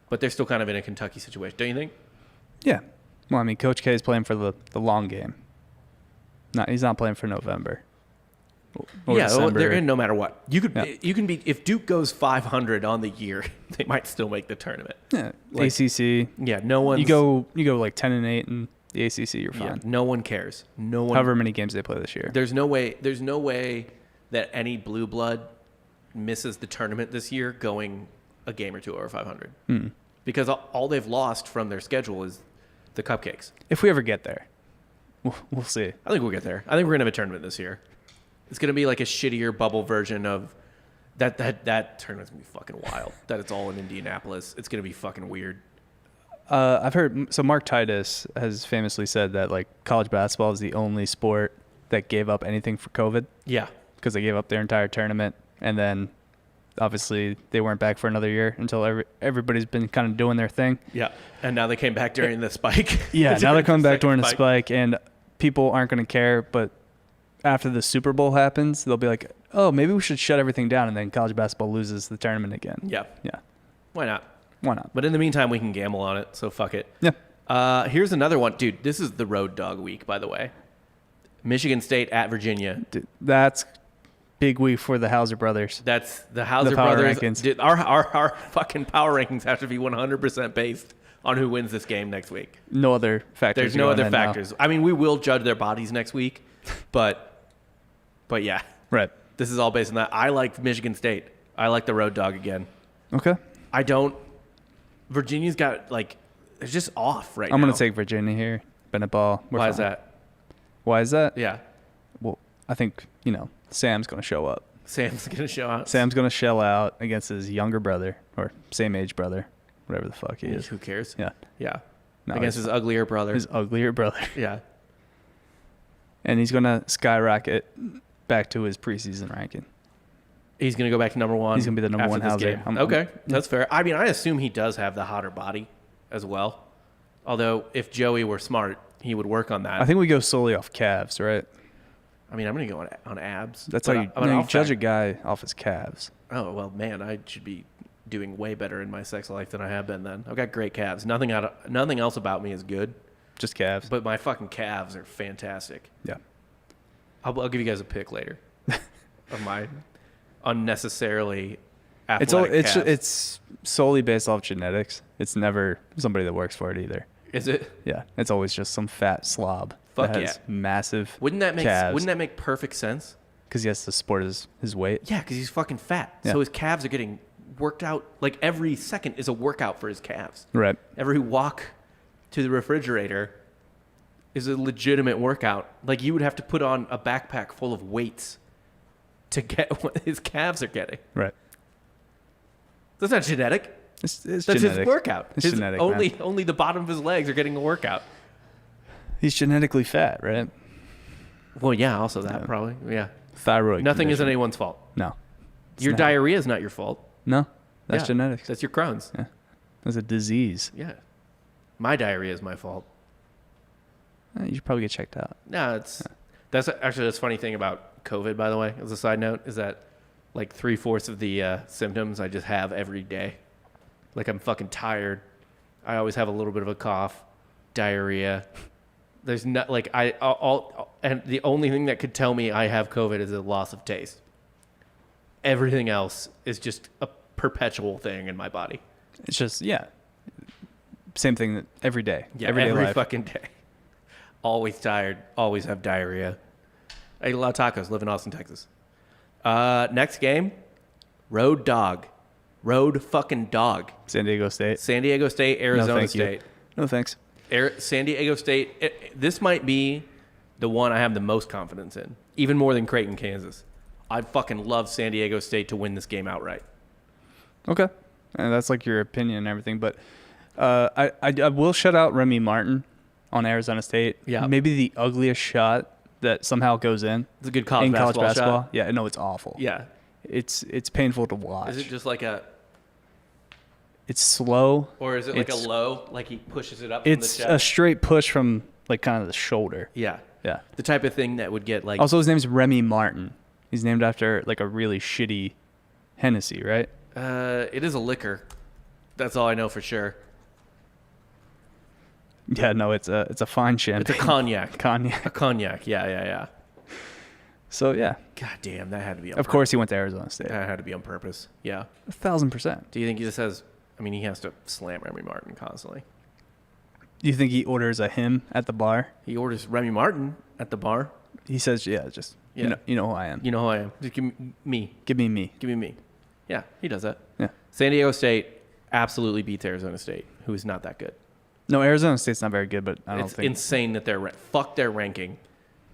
but they're still kind of in a Kentucky situation. Don't you think? Yeah. Well, I mean, Coach K is playing for the long game. He's not playing for November. Or December. They're in no matter what. You can be if Duke goes 500 on the year, they might still make the tournament. Yeah. ACC. Yeah, no one. You go like 10-8 in the ACC, you're fine. No one cares. No one. However many games they play this year. There's no way that any blue blood misses the tournament this year going a game or two over 500. Because all they've lost from their schedule is the cupcakes. If we ever get there, we'll see. I think we'll get there. I think we're gonna have a tournament this year. It's gonna be like a shittier bubble version of that tournament's gonna be fucking wild. That it's all in Indianapolis. It's gonna be fucking weird. I've heard. So Mark Titus has famously said that like college basketball is the only sport that gave up anything for COVID. Yeah. Because they gave up their entire tournament, and then obviously they weren't back for another year until everybody's been kind of doing their thing. Yeah. And now they came back during the spike. Yeah. Now they're coming back during the spike. spike, and people aren't going to care. But after the Super Bowl happens, they'll be like, "Oh, maybe we should shut everything down," and then college basketball loses the tournament again. Yeah. Yeah. Why not? Why not? But in the meantime, we can gamble on it, so fuck it. Yeah. Here's another one. Dude, this is the road dog week, by the way. Michigan State at Virginia. Dude, that's big week for the Hauser brothers. That's the Hauser power brothers. rankings. Dude, our fucking power rankings have to be 100% based on who wins this game next week. No other factors. There's no other factors. I mean, we will judge their bodies next week, but yeah. Right. This is all based on that. I like Michigan State. I like the road dog again. Okay. I don't. Virginia's got, it's just off right now. I'm going to take Virginia here. Bennett Ball. Why is that? Why is that? Yeah. Well, I think, Sam's going to show up. Sam's going to show out. Sam's going to shell out against his younger brother or same age brother, whatever the fuck he is. Who cares? Yeah. Yeah. No, Against his uglier brother. His uglier brother. Yeah. And he's going to skyrocket back to his preseason ranking. He's going to go back to number one. He's going to be the number one Hauser. Hauser. Okay. That's fair. I mean, I assume he does have the hotter body as well. Although, if Joey were smart, he would work on that. I think we go solely off calves, right? I mean, I'm going to go on abs. That's how but you judge a guy off his calves. Oh, well, man, I should be doing way better in my sex life than I have been then. I've got great calves. Nothing else about me is good, Just calves. but my fucking calves are fantastic. Yeah. I'll give you guys a pic later of my unnecessarily It's athletic calves. it's solely based off genetics. It's never somebody that works for it either. Is it? Yeah, it's always just some fat slob Fuck that has yeah. massive Wouldn't that calves make perfect sense? because he has to support his weight. Yeah, because he's fucking fat. Yeah. So his calves are getting worked out. Like every second is a workout for his calves. Right. Every walk to the refrigerator is a legitimate workout. Like you would have to put on a backpack full of weights to get what his calves are getting. Right. That's not genetic. It's That's genetic. his workout. It's His genetic, only the bottom of his legs are getting a workout. He's genetically fat, right? Well, yeah, also that probably. Yeah. Thyroid. Nothing is condition. anyone's fault. No. It's Your not. diarrhea is not your fault. No. That's Yeah, genetics. That's your Crohn's. Yeah. That's a disease. Yeah. My diarrhea is my fault. You should probably get checked out. No, that's actually that's funny thing about COVID, by the way, as a side note, is that like 3/4 of the symptoms I just have every day. Like I'm fucking tired. I always have a little bit of a cough, diarrhea. There's not like and the only thing that could tell me I have COVID is a loss of taste. Everything else is just a perpetual thing in my body. It's just same thing that every day. Yeah, everyday every life. fucking day. Always tired. Always have diarrhea. I eat a lot of tacos. Live in Austin, Texas. Next game, road dog. Road fucking dog. San Diego State. San Diego State, No, Arizona thank you. State. No thanks. San Diego State. This might be the one I have the most confidence in, even more than Creighton, Kansas. I'd fucking love San Diego State to win this game outright. Okay. And that's like your opinion and everything, but I will shut out Remy Martin on Arizona State. Yeah. Maybe the ugliest shot that somehow goes in It's a good college in basketball, college basketball. shot. Yeah, no, it's awful. Yeah. It's painful to watch. Is it just like It's slow. or is it like a It's- low, like he pushes it up from the It's chest? a straight push from like kind of the shoulder. Yeah. Yeah. The type of thing that would get like Also, his name's Remy Martin. He's named after like a really shitty Hennessy, right? it is a liquor. That's all I know for sure. Yeah, no, it's a fine It's champagne. a cognac. Cognac. A cognac. Yeah. So yeah, God damn, that had to be on of course he went to Arizona State. That had to be on purpose. Yeah. 1,000%. Do you think he just has I mean, he has to slam Remy Martin constantly. You think he orders a hymn at the bar? He orders Remy Martin at the bar. He says, "Yeah, just Yeah. you know who I am. You know who I am. Just give me. Give me me." Give me me. Yeah, he does that. Yeah. San Diego State absolutely beats Arizona State, who is not that good. No, Arizona State's not very good, but I don't It's think insane that fuck their ranking.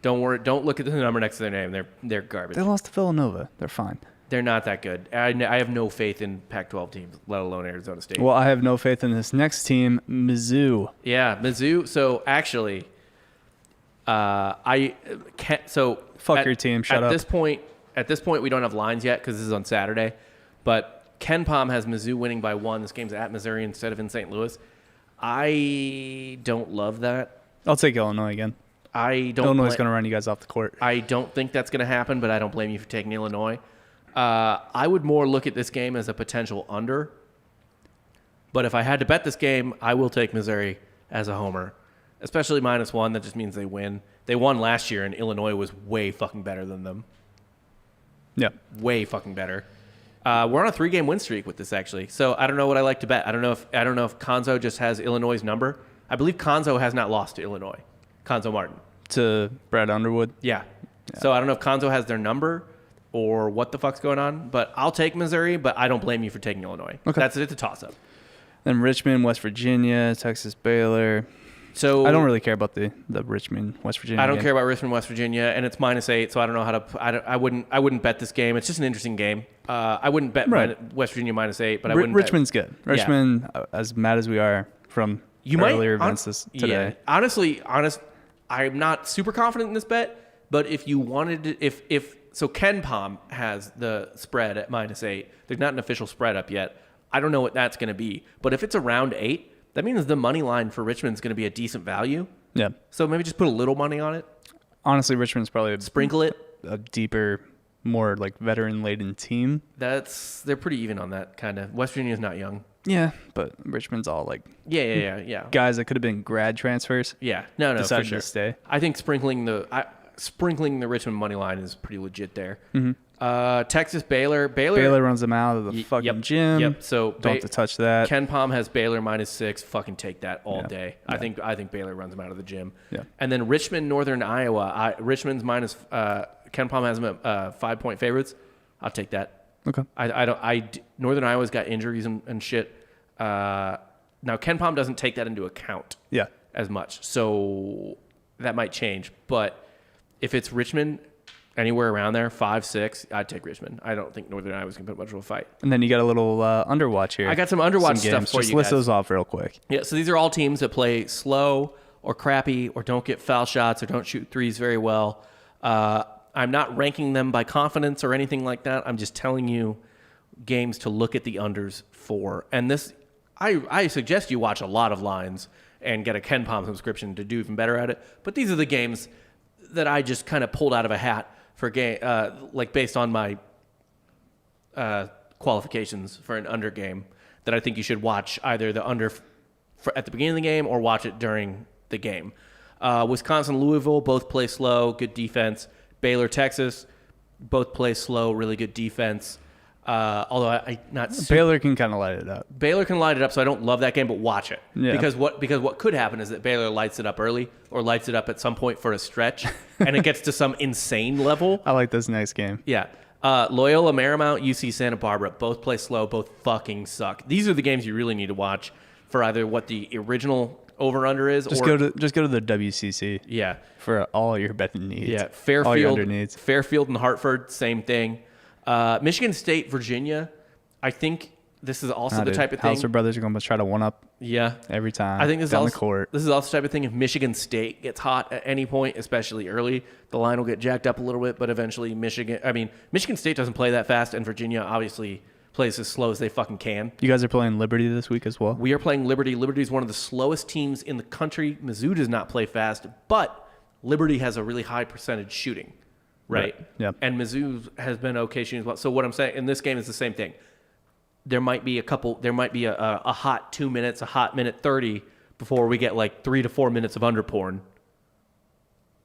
Don't worry. Don't look at the number next to their name. They're garbage. they lost to Villanova. They're fine. They're not that good. I have no faith in Pac-12 teams, let alone Arizona State. Well, I have no faith in this next team, Mizzou. Yeah, Mizzou. So actually, I can't. So Fuck your team, shut at up. This point, we don't have lines yet because this is on Saturday. But Ken Pom has Mizzou winning by 1. This game's at Missouri instead of in St. Louis. I don't love that. I'll take Illinois again. I don't. Illinois is going to run you guys off the court. I don't think that's going to happen, but I don't blame you for taking Illinois. I would more look at this game as a potential under. But if I had to bet this game, I will take Missouri as a homer, especially -1. That just means they win. They won last year, and Illinois was way fucking better than them. Yeah. Way fucking better. We're on a 3-game win streak with this, actually. So I don't know what I like to bet. I don't know if Konzo just has Illinois' number. I believe Konzo has not lost to Illinois. Konzo Martin. To Brad Underwood. Yeah. So I don't know if Konzo has their number or what the fuck's going on, but I'll take Missouri, but I don't blame you for taking Illinois. Okay. It's a toss-up. Then Richmond, West Virginia, Texas Baylor. So I don't really care about the Richmond, West Virginia. I don't game. care about Richmond, West Virginia, and it's -8, so I don't know how to. I wouldn't bet this game. It's just an interesting game. I wouldn't bet Right. West Virginia -8, but I wouldn't. Richmond's good. Richmond, as mad as we are from earlier events today. Yeah. I'm not super confident in this bet, but if you wanted to, so Ken Pom has the spread at -8. There's not an official spread up yet. I don't know what that's going to be, but if it's around 8, that means the money line for Richmond is going to be a decent value. Yeah. So maybe just put a little money on it, Honestly, Richmond's probably sprinkle it. a deeper, more like veteran-laden team. They're pretty even on that kind of. West Virginia's not young. Yeah, but Richmond's all like Yeah. guys that could have been grad transfers. Yeah, no, for Decided sure. to stay. I think sprinkling sprinkling the Richmond money line is pretty legit there. Texas Baylor. Baylor runs them out of the fucking gym. Yep. So don't have to touch that. Ken Palm has Baylor -6. Fucking take that all day. Yeah. I think Baylor runs them out of the gym. Yeah. And then Richmond, Northern Iowa. Richmond's minus. Ken Palm has them at 5-point favorites. I'll take that. Okay. Northern Iowa's got injuries and shit. Now Ken Palm doesn't take that into account. Yeah. As much, so that might change. But if it's Richmond, anywhere around there, 5-6, I'd take Richmond. I don't think Northern Iowa's gonna put much of a fight. And then you got a little underwatch here. I got some underwatch Some stuff games. for Just you list guys. those off real quick. Yeah, so these are all teams that play slow or crappy or don't get foul shots or don't shoot threes very well. I'm not ranking them by confidence or anything like that. I'm just telling you games to look at the unders for. And this, I suggest you watch a lot of lines and get a Ken Palm subscription to do even better at it. But these are the games that I just kind of pulled out of a hat for game, like based on my qualifications for an under game that I think you should watch either the under at the beginning of the game or watch it during the game. Wisconsin, Louisville, both play slow, good defense. Baylor, Texas, both play slow, really good defense. Although I not super, Baylor can kind of light it up. Baylor can light it up, so I don't love that game, but watch it. Yeah. Because what could happen is that Baylor lights it up early or lights it up at some point for a stretch, and it gets to some insane level. I like this next game. Yeah. Loyola Marymount, UC Santa Barbara, both play slow, both fucking suck. These are the games you really need to watch for either what the original over-under is Just or... go to the WCC. Yeah. For all your betting needs. Yeah. All your Fairfield, under needs. Fairfield and Hartford, same thing. Michigan State, Virginia, I think this is also the type of thing... Hauser brothers are going to try to one-up Yeah. every time. I think this is down also the court. This is also the type of thing. If Michigan State gets hot at any point, especially early, the line will get jacked up a little bit. But eventually, Michigan State doesn't play that fast, and Virginia obviously plays as slow as they fucking can. You guys are playing Liberty this week as well? We are playing Liberty. Liberty is one of the slowest teams in the country. Mizzou does not play fast, but Liberty has a really high percentage shooting, right? Yep. And Mizzou has been okay shooting as well. So what I'm saying in this game is the same thing. There might be a hot 2 minutes, a hot minute 30 before we get like 3 to 4 minutes of under porn.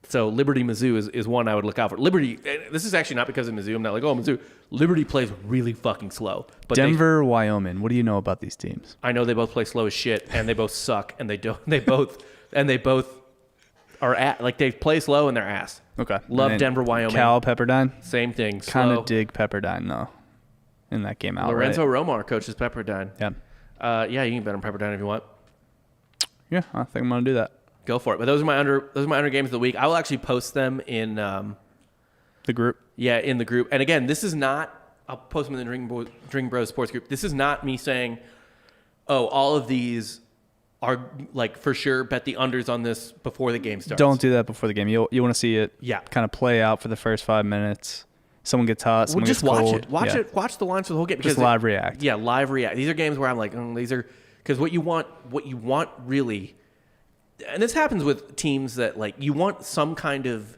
So Liberty Mizzou is one I would look out for. Liberty, this is actually not because of Mizzou. I'm not like, oh, Mizzou. Are plays really fucking slow. But Denver, Wyoming. What do you know about these teams? I know they both play slow as shit, and they both suck, and they both are at like they play slow and they're ass. Okay. Love Denver, Wyoming. Cal, Pepperdine. Same thing. Kind Slow. of dig Pepperdine though. In that game out. Lorenzo Romar coaches Pepperdine. Yeah. Yeah, you can bet on Pepperdine if you want. Yeah, I think I'm gonna do that. Go for it. But those are my under games of the week. I will actually post them in The group. Yeah, in the group. And again, this is not, I'll post them in the Drink Bros Sports group. This is not me saying, oh, all of these are like for sure bet the unders on this before the game starts. Don't do that before the game. You want to see it kind of play out for the first 5 minutes. Someone gets hot, someone just gets watch cold. it. Watch it. Watch the lines for the whole game. Just live react. Yeah, live react. These are games where I'm like, these are, because what you want really, and this happens with teams that like you want some kind of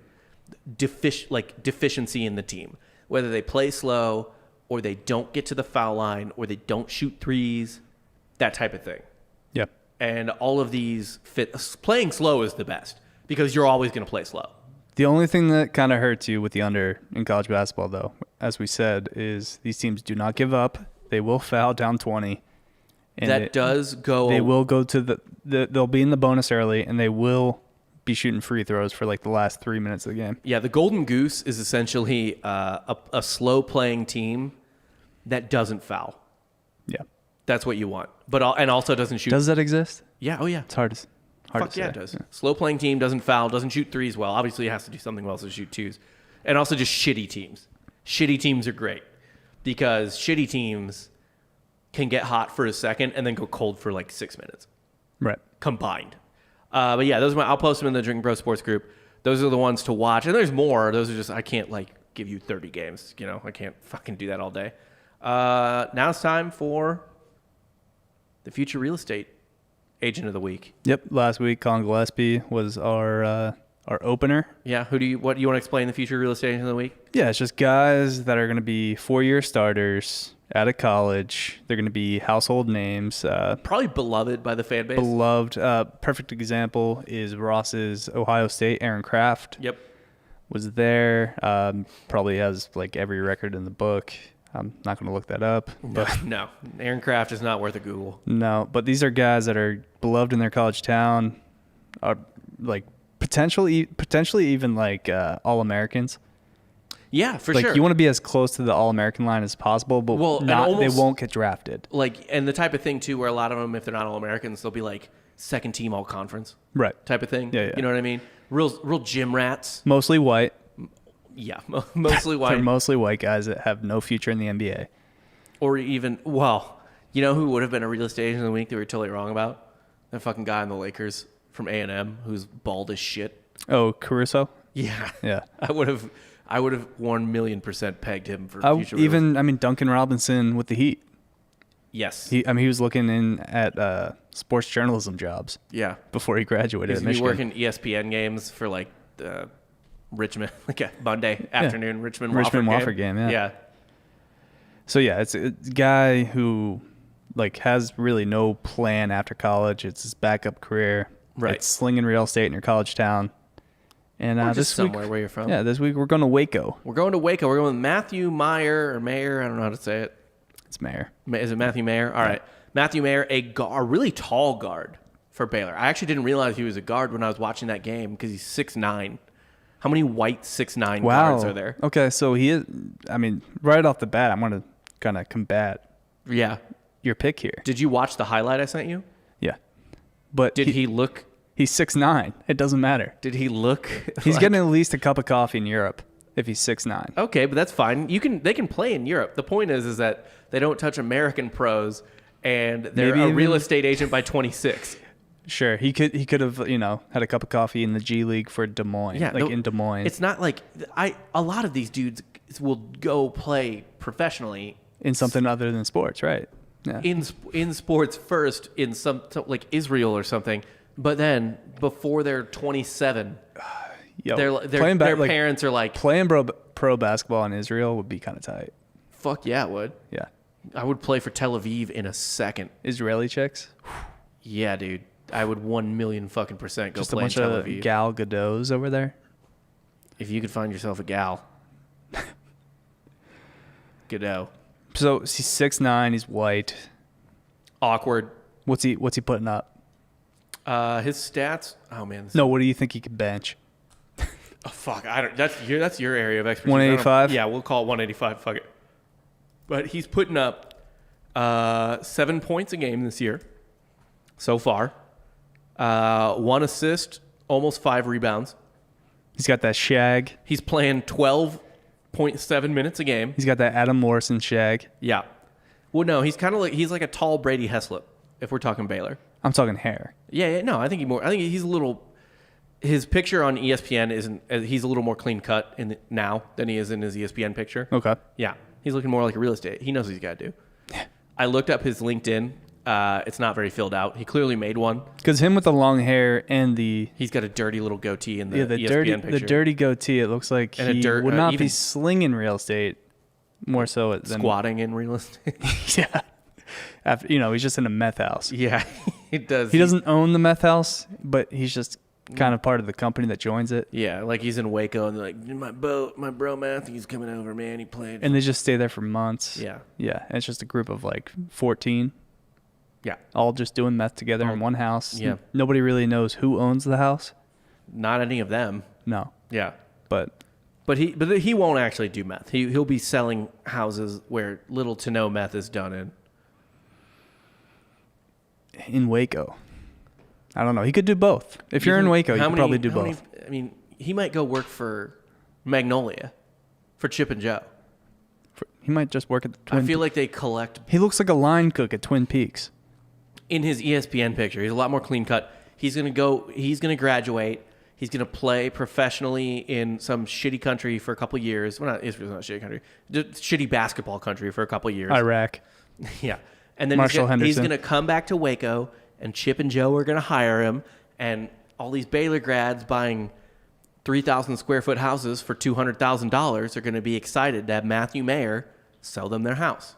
deficiency in the team, whether they play slow or they don't get to the foul line or they don't shoot threes, that type of thing. Yep. And all of these fit. Playing slow is the best because you're always going to play slow. The only thing that kind of hurts you with the under in college basketball, though, as we said, is these teams do not give up. They will foul down 20. And They will go to they'll be in the bonus early, and they will be shooting free throws for like the last 3 minutes of the game. Yeah, the Golden Goose is essentially a slow playing team that doesn't foul. Yeah. That's what you want, and also doesn't shoot. Does that exist? Yeah. Oh yeah. It's hard to say. Yeah, it does. Yeah. Slow playing team doesn't foul, doesn't shoot threes well. Obviously, it has to do something well to shoot twos, and also just shitty teams. Shitty teams are great because shitty teams can get hot for a second and then go cold for like 6 minutes. Right. Combined. But yeah, I'll post them in the Drinking Bros Sports group. Those are the ones to watch, and there's more. Those are just I can't like give you 30 games. I can't fucking do that all day. Now it's time for the future real estate agent of the week. Yep. Last week, Colin Gillespie was our opener. Yeah. What do you want to explain the future real estate agent of the week? Yeah, it's just guys that are going to be 4-year starters out of college. They're going to be household names. Probably beloved by the fan base. Beloved. Perfect example is Ross's Ohio State, Aaron Kraft. Yep. was there. Probably has like every record in the book. I'm not going to look that up, but No, Aaron Kraft is not worth a Google. no. But these are guys that are beloved in their college town, are like potentially even like All-Americans. Yeah, for Like sure. you want to be as close to the All-American line as possible, but Well, and not, they almost- won't get drafted. like, and the type of thing too, where a lot of them, if they're not All-Americans, they'll be like second team All-Conference Right. type of thing. Yeah, yeah. You know what I mean? Real gym rats. Mostly white. Yeah, mostly They're white. mostly white guys that have no future in the NBA. Or even, well, you know who would have been a real estate agent of the week that we were totally wrong about? That fucking guy on the Lakers from A&M who's bald as shit. Oh, Caruso? Yeah. Yeah. I would have 1,000,000% pegged him for I future real- mean, Duncan Robinson with the Heat. Yes. He was looking in at sports journalism jobs Yeah. before he graduated He's at gonna be Michigan. working ESPN games for like Richmond, like a Monday afternoon Richmond Wofford game, yeah. Yeah. So yeah, it's a guy who like has really no plan after college. It's his backup career. Right. It's slinging real estate in your college town. And Or this just somewhere week, where you're from. yeah, this week we're going to Waco. We're going to Waco. We're going with Matthew Meyer or Mayer. I don't know how to say it. It's Mayor. Is it Matthew Mayer? All right. Matthew Mayer, a really tall guard for Baylor. I actually didn't realize he was a guard when I was watching that game because he's 6'9". How many white 6'9" Wow. guards are there? Okay, so he is. I mean, right off the bat, I'm going to kind of combat Yeah. your pick here. Did you watch the highlight I sent you? Yeah, but Did he look? He's 6'9". It doesn't matter. Did he look? He's like- getting at least a cup of coffee in Europe if he's 6'9". Okay, but that's fine. They can play in Europe. The point is that they don't touch American pros, and they're Maybe a real even- estate agent by 26. Sure, he could have had a cup of coffee in the G League for Des Moines, in Des Moines, It's not like a lot of these dudes will go play professionally in something other than sports, right? Yeah. in sports first in some like Israel or something, but then before they're 27, Yo, their parents are like, playing pro basketball in Israel would be kind of tight. "Fuck yeah, it would." Yeah, I would play for Tel Aviv in a second. Israeli chicks, Yeah, dude. I would 1,000,000% fucking go just a play in bunch Tel of Aviv. Gal Gadots over there. If you could find yourself a gal. Godot. So he's 6'9", he's white. Awkward. What's he putting up? His stats. Oh man. No, what do you think he could bench? Oh, fuck. I don't. That's your area of expertise. 185? Yeah, we'll call it 185. Fuck it. But he's putting up 7 points a game this year, so far. 1 assist, almost 5 rebounds. He's got that shag. He's playing 12.7 minutes a game. He's got that Adam Morrison shag. Yeah. Well, no, he's like a tall Brady Heslop. If we're talking Baylor. I'm talking hair. Yeah, no, I think he's a little. His picture on ESPN isn't. He's a little more clean cut now than he is in his ESPN picture. Okay. Yeah, he's looking more like a real estate. He knows what he's got to do. I looked up his LinkedIn. It's not very filled out. He clearly made one. Because him with the long hair and He's got a dirty little goatee in the the ESPN picture. dirty goatee, it looks like And a he dirt- would not even- be slinging real estate. More so than Squatting in real estate. Yeah. After he's just in a meth house. Yeah, he does. He doesn't own the meth house, but he's just kind of part of the company that joins it. Yeah, like he's in Waco and they're like, my bro Matthew's coming over, man. He played. And they just stay there for months. Yeah. Yeah. And it's just a group of like 14, Yeah, all just doing meth together in one house. Yeah. Nobody really knows who owns the house. not any of them. No. Yeah. But But he won't actually do meth. He'll be selling houses where little to no meth is done in. in Waco, I don't know. He could do both. If you're in Waco, you could probably do both. I mean, he might go work for Magnolia, for Chip and Joe. He might just work at the Twin I feel like they collect He looks like a line cook at Twin Peaks. in his ESPN picture. He's a lot more clean cut. He's gonna graduate. He's gonna play professionally in some shitty country for a couple years. Well, Israel's not a shitty country. Just shitty basketball country for a couple years. Iraq. Yeah. And then Marshall he's Henderson. going to come back to Waco, and Chip and Joe are going to hire him, and all these Baylor grads buying 3,000 square foot houses for $200,000 are going to be excited to have Matthew Mayer sell them their house.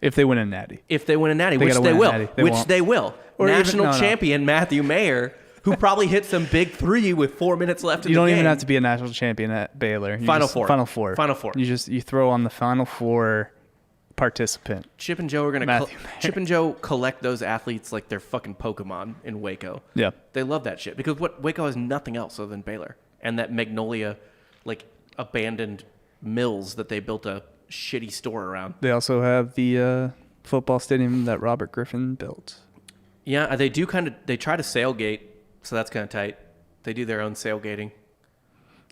If they win a natty. If they win a natty, They which gotta they win a will. natty. They Which won't. they will. Or even- National no, no. champion Matthew Mayer who probably hit some big three with 4 minutes left in You the game. don't even have to be a national champion at Baylor. Final Four. Final Four. Final Four. You throw on the Final Four participant. Chip and Joe are gonna Matthew Chip and Joe collect those athletes like they're fucking Pokemon in Waco. Yeah. They love that shit because Waco has nothing else other than Baylor and that Magnolia, like abandoned mills that they built a shitty store around. They also have the football stadium that Robert Griffin built. Yeah, they do they try to sailgate, so that's kind of tight. They do their own sailgating.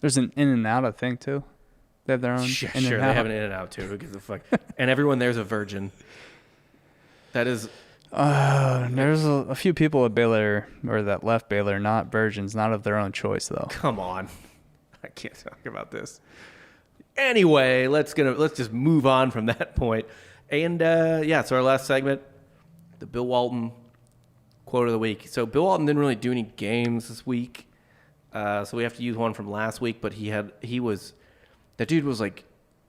There's an In-N-Out, I think, too. They have their own Sure, In-N-Out. they have an In-N-Out too. Who gives a fuck? And everyone there's a virgin. That is, There's a few people at Baylor, or that left Baylor, not virgins, not of their own choice, though. come on. I can't talk about this. Anyway, let's just move on from that point. And so our last segment, the Bill Walton quote of the week. So Bill Walton didn't really do any games this week, so we have to use one from last week. But that dude was like,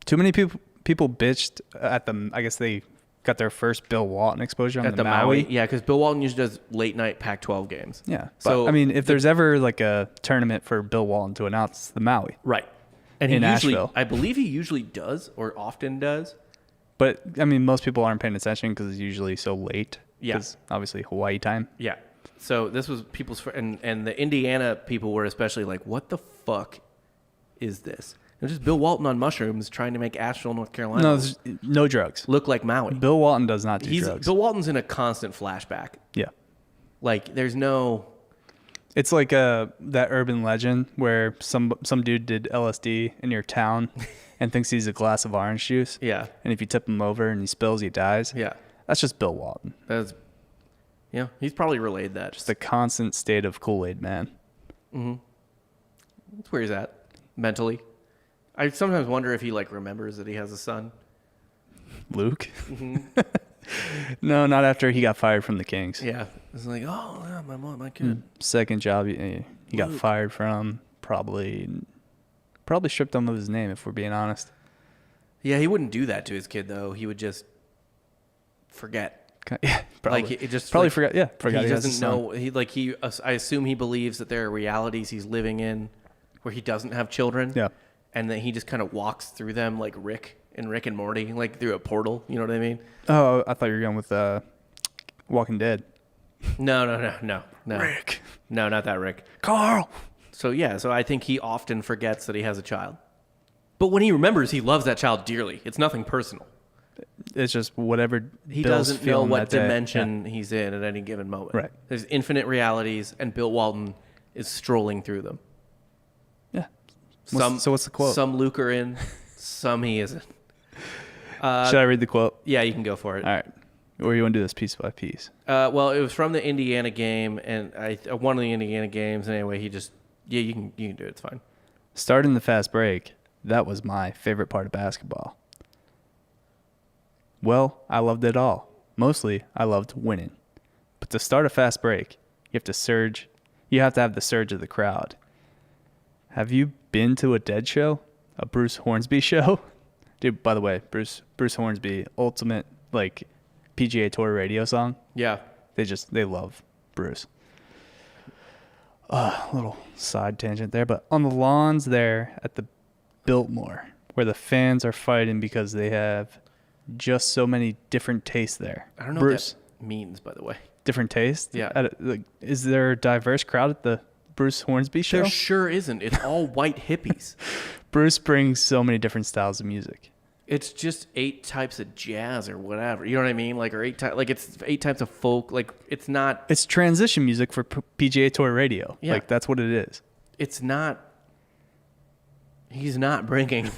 Too many people bitched at the. I guess they got their first Bill Walton exposure on at the Maui. Yeah, because Bill Walton usually does late night Pac-12 games. Yeah. So But, I mean, if there's ever like a tournament for Bill Walton to announce, it's the Maui. right, and he In usually, Asheville. I believe he usually does or often does. But I mean, most people aren't paying attention because it's usually so late. Yeah. 'Cause obviously Hawaii time. Yeah. So this was people's and the Indiana people were especially like, what the fuck is this? It was just Bill Walton on mushrooms trying to make Asheville, North Carolina No, there's no drugs. look like Maui. Bill Walton does not do drugs. Bill Walton's in a constant flashback. Yeah. Like there's no It's like that urban legend where some dude did LSD in your town and thinks he's a glass of orange juice. yeah. And if you tip him over and he spills, he dies. Yeah. That's just Bill Walton. That's he's probably relayed that. Just a constant state of Kool-Aid man. That's where he's at mentally. I sometimes wonder if he like remembers that he has a son. Luke? No, not after he got fired from the Kings. Yeah. It's like, oh yeah, my kid. Second job he got Luke. fired from, probably stripped him of his name, if we're being honest. Yeah, he wouldn't do that to his kid though. He would just forget. Yeah, probably. Like it just probably like, forgot. Yeah, forgot he has a doesn't son. know. I assume he believes that there are realities he's living in where he doesn't have children. Yeah. And that he just kind of walks through them like Rick and Morty, like through a portal. You know what I mean? Oh, I thought you were going with Walking Dead. No. Rick. No, not that Rick. Carl. So I think he often forgets that he has a child. But when he remembers, he loves that child dearly. It's nothing personal. It's just whatever He Bill's doesn't know feeling what that day. dimension he's in at any given moment. Right. There's infinite realities, and Bill Walton is strolling through them. Yeah. So what's the quote? Some Luke are in, some he isn't. Should I read the quote? Yeah, you can go for it. All right. Or you want to do this piece by piece? Well, it was from the Indiana game, and one of the Indiana games. Anyway, you can do it. It's fine. Starting the fast break, that was my favorite part of basketball. Well, I loved it all. Mostly, I loved winning. But to start a fast break, you have to surge. You have to have the surge of the crowd. Have you been to a Dead show? A Bruce Hornsby show? Dude, by the way, Bruce Hornsby, ultimate like PGA Tour radio song. Yeah. They love Bruce. Little side tangent there, but on the lawns there at the Biltmore, where the fans are fighting because they have just so many different tastes there. I don't know Bruce, what that means, by the way. different tastes? Yeah. Is there a diverse crowd at the Bruce Hornsby show? There sure isn't. It's all white hippies. Bruce brings so many different styles of music. It's just 8 types of jazz or whatever. You know what I mean? Like, or it's 8 types of folk. Like, it's not. It's transition music for PGA Tour radio. Yeah. Like, that's what it is. It's not. He's not bringing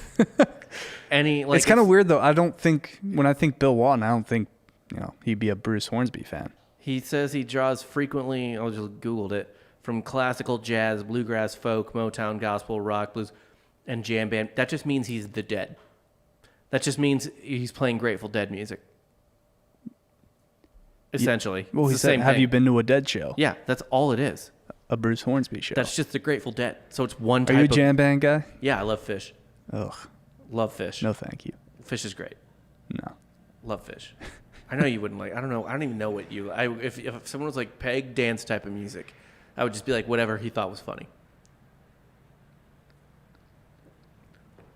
any. Like, It's kind of weird, though. When I think Bill Walton, I don't think, he'd be a Bruce Hornsby fan. He says he draws frequently. I just Googled it from classical, jazz, bluegrass, folk, Motown, gospel, rock, blues, and jam band. That just means he's the Dead. That just means he's playing Grateful Dead music. Essentially. Well, he It's the said, same have thing. you been to a Dead show? Yeah, that's all it is. A Bruce Hornsby show. That's just the Grateful Dead. So it's one Are type you a of. jam band guy? Yeah, I love Fish. Ugh, Love Fish. no thank you. Fish is great. No. Love Fish. I know you wouldn't like. I don't know. I don't even know what you. If someone was like Peg dance type of music, I would just be like whatever he thought was funny.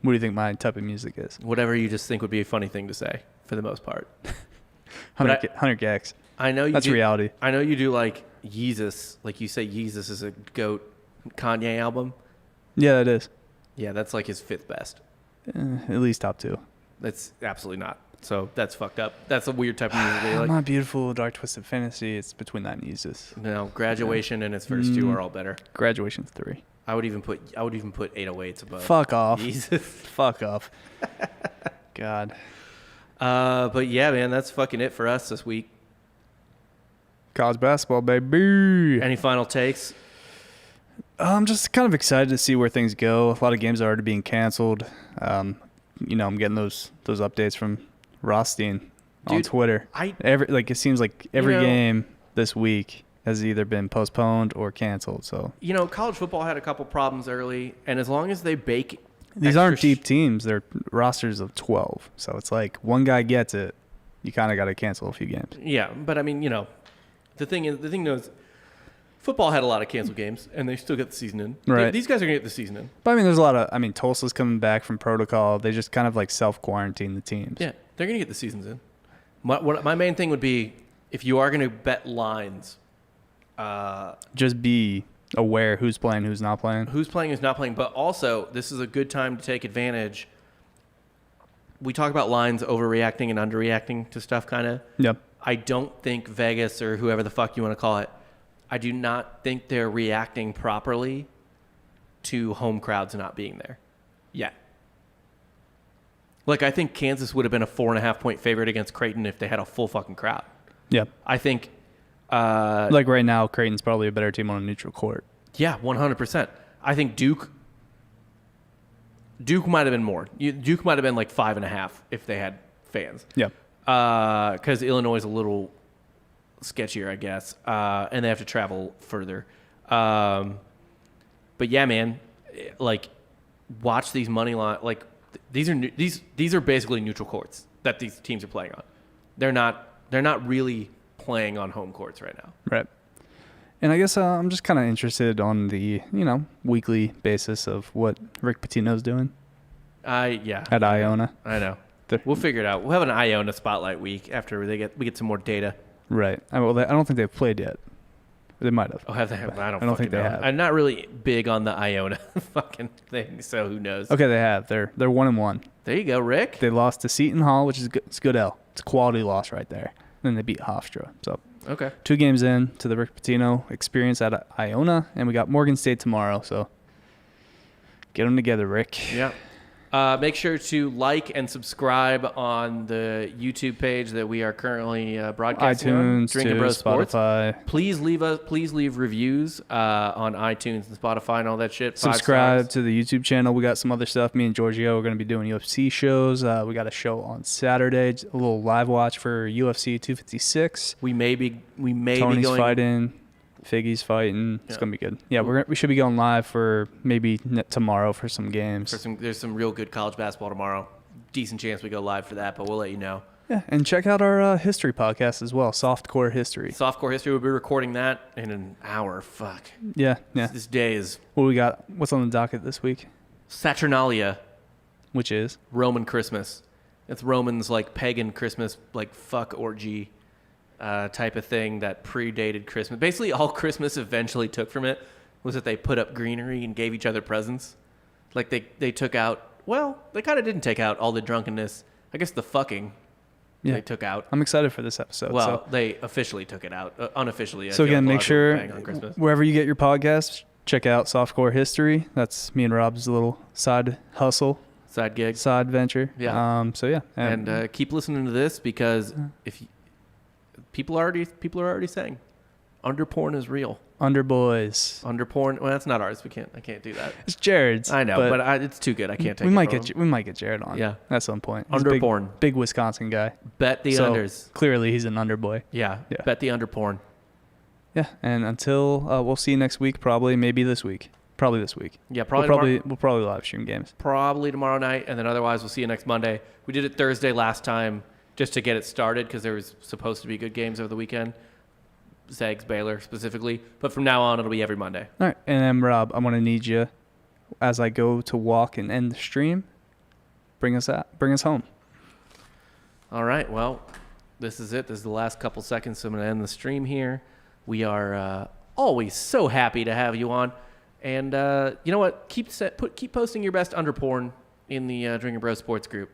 What do you think my type of music is? Whatever you just think would be a funny thing to say, for the most part. 100 gags. I know you. That's do, reality. I know you do like Yeezus, like you say Yeezus is a goat Kanye album. Yeah, it is. Yeah, that's like his 5th best. At least top 2. That's absolutely not. So that's fucked up. That's a weird type of music that you like. My Beautiful Dark Twisted Fantasy. It's between that and Jesus. No, Graduation and its first 2 are all better. Graduation's 3. I would even put 808s above. Fuck off. Yeezus. Fuck off. God. But yeah, man, that's fucking it for us this week. College basketball, baby. Any final takes? I'm just kind of excited to see where things go. A lot of games are already being canceled. I'm getting those updates from Rothstein on Dude, Twitter. It seems like every game this week has either been postponed or canceled. So College football had a couple problems early, and as long as they bake these aren't deep teams; they're rosters of 12. So it's like one guy gets it, you kind of got to cancel a few games. Yeah, but I mean, the thing is, football had a lot of canceled games, and they still get the season in. Right. These guys are gonna get the season in. But I mean, there's a lot of. I mean, Tulsa's coming back from protocol. They just kind of like self-quarantine the teams. Yeah, they're gonna get the seasons in. My main thing would be if you are gonna bet lines. Just be aware who's playing, who's not playing. Who's playing, who's not playing. But also, this is a good time to take advantage. We talk about lines overreacting and underreacting to stuff, kind of. Yep. I don't think Vegas or whoever the fuck you want to call it, I do not think they're reacting properly to home crowds not being there yet. Like, I think Kansas would have been a 4.5-point favorite against Creighton if they had a full fucking crowd. Yep. I think... like right now, Creighton's probably a better team on a neutral court. Yeah, 100%. I think Duke might have been more. Duke might have been like 5.5 if they had fans. Yep. Because Illinois is a little sketchier, I guess, and they have to travel further. But yeah, man, like watch these money line. Like these are basically neutral courts that these teams are playing on. They're not really playing on home courts right now. Right. And I guess I'm just kind of interested on the, weekly basis of what Rick Pitino's doing Yeah. at Iona. I know. We'll figure it out. We'll have an Iona spotlight week after we get some more data. Right. I don't think they've played yet. They might have. Oh, have they? I don't think they know. have. I'm not really big on the Iona fucking thing, so who knows? Okay, they have. They're 1-1. There you go, Rick. They lost to Seton Hall, which is good. It's a good L. It's a quality loss right there. Then they beat Hofstra. So Okay. 2 games in to the Rick Pitino experience at Iona, and we got Morgan State tomorrow. So get them together, Rick. Yeah. Make sure to like and subscribe on the YouTube page that we are currently broadcasting on. iTunes, Drinking Bros Sports. Spotify. Please leave reviews on iTunes and Spotify and all that shit. 5 Subscribe stars. to the YouTube channel. We got some other stuff. Me and Giorgio are going to be doing UFC shows. We got a show on Saturday, a little live watch for UFC 256. We may be Tony's going. fighting. Figgy's fighting. It's Yeah. going to be good. Yeah, we should be going live for maybe tomorrow for some games. There's some real good college basketball tomorrow. Decent chance we go live for that, but we'll let you know. Yeah, and check out our history podcast as well, Softcore History. Softcore History, we'll be recording that in an hour. Fuck. Yeah. This day is What we got? What's on the docket this week? Saturnalia, Which is? Roman Christmas. It's Roman's like pagan Christmas, like fuck orgy type of thing that predated Christmas. Basically, all Christmas eventually took from it was that they put up greenery and gave each other presents. Like they took out, well, they kind of didn't take out all the drunkenness. I guess the fucking they took out. I'm excited for this episode. Well, so. they officially took it out. Unofficially. I So feel again, like a lot make of sure people bang on Christmas. wherever you get your podcasts, check out Softcore History. That's me and Rob's little side hustle, Side gigs. side venture. Yeah. So yeah, And keep listening to this because people are already saying underporn is real. Underboys. Underporn. Well, that's not ours. I can't do that. It's Jared's. I know, but it's too good. I can't take we it. might from get him. we might get Jared on. Yeah. At some point. He's a Underporn. big Wisconsin guy. Bet the So unders. clearly he's an underboy. Yeah. Yeah. Bet the underporn. Yeah. And until we'll see you next week. Maybe this week. Probably this week. Yeah, We'll probably live stream games. probably tomorrow night, and then otherwise we'll see you next Monday. We did it Thursday last time just to get it started because there was supposed to be good games over the weekend. Zags Baylor specifically. But from now on, it'll be every Monday. All right. And then, Rob, I'm going to need you as I go to walk and end the stream. Bring us home. All right. Well, this is it. This is the last couple seconds. So I'm going to end the stream here. We are always so happy to have you on. And you know what? Keep posting your best under porn in the Drinking Bros Sports group.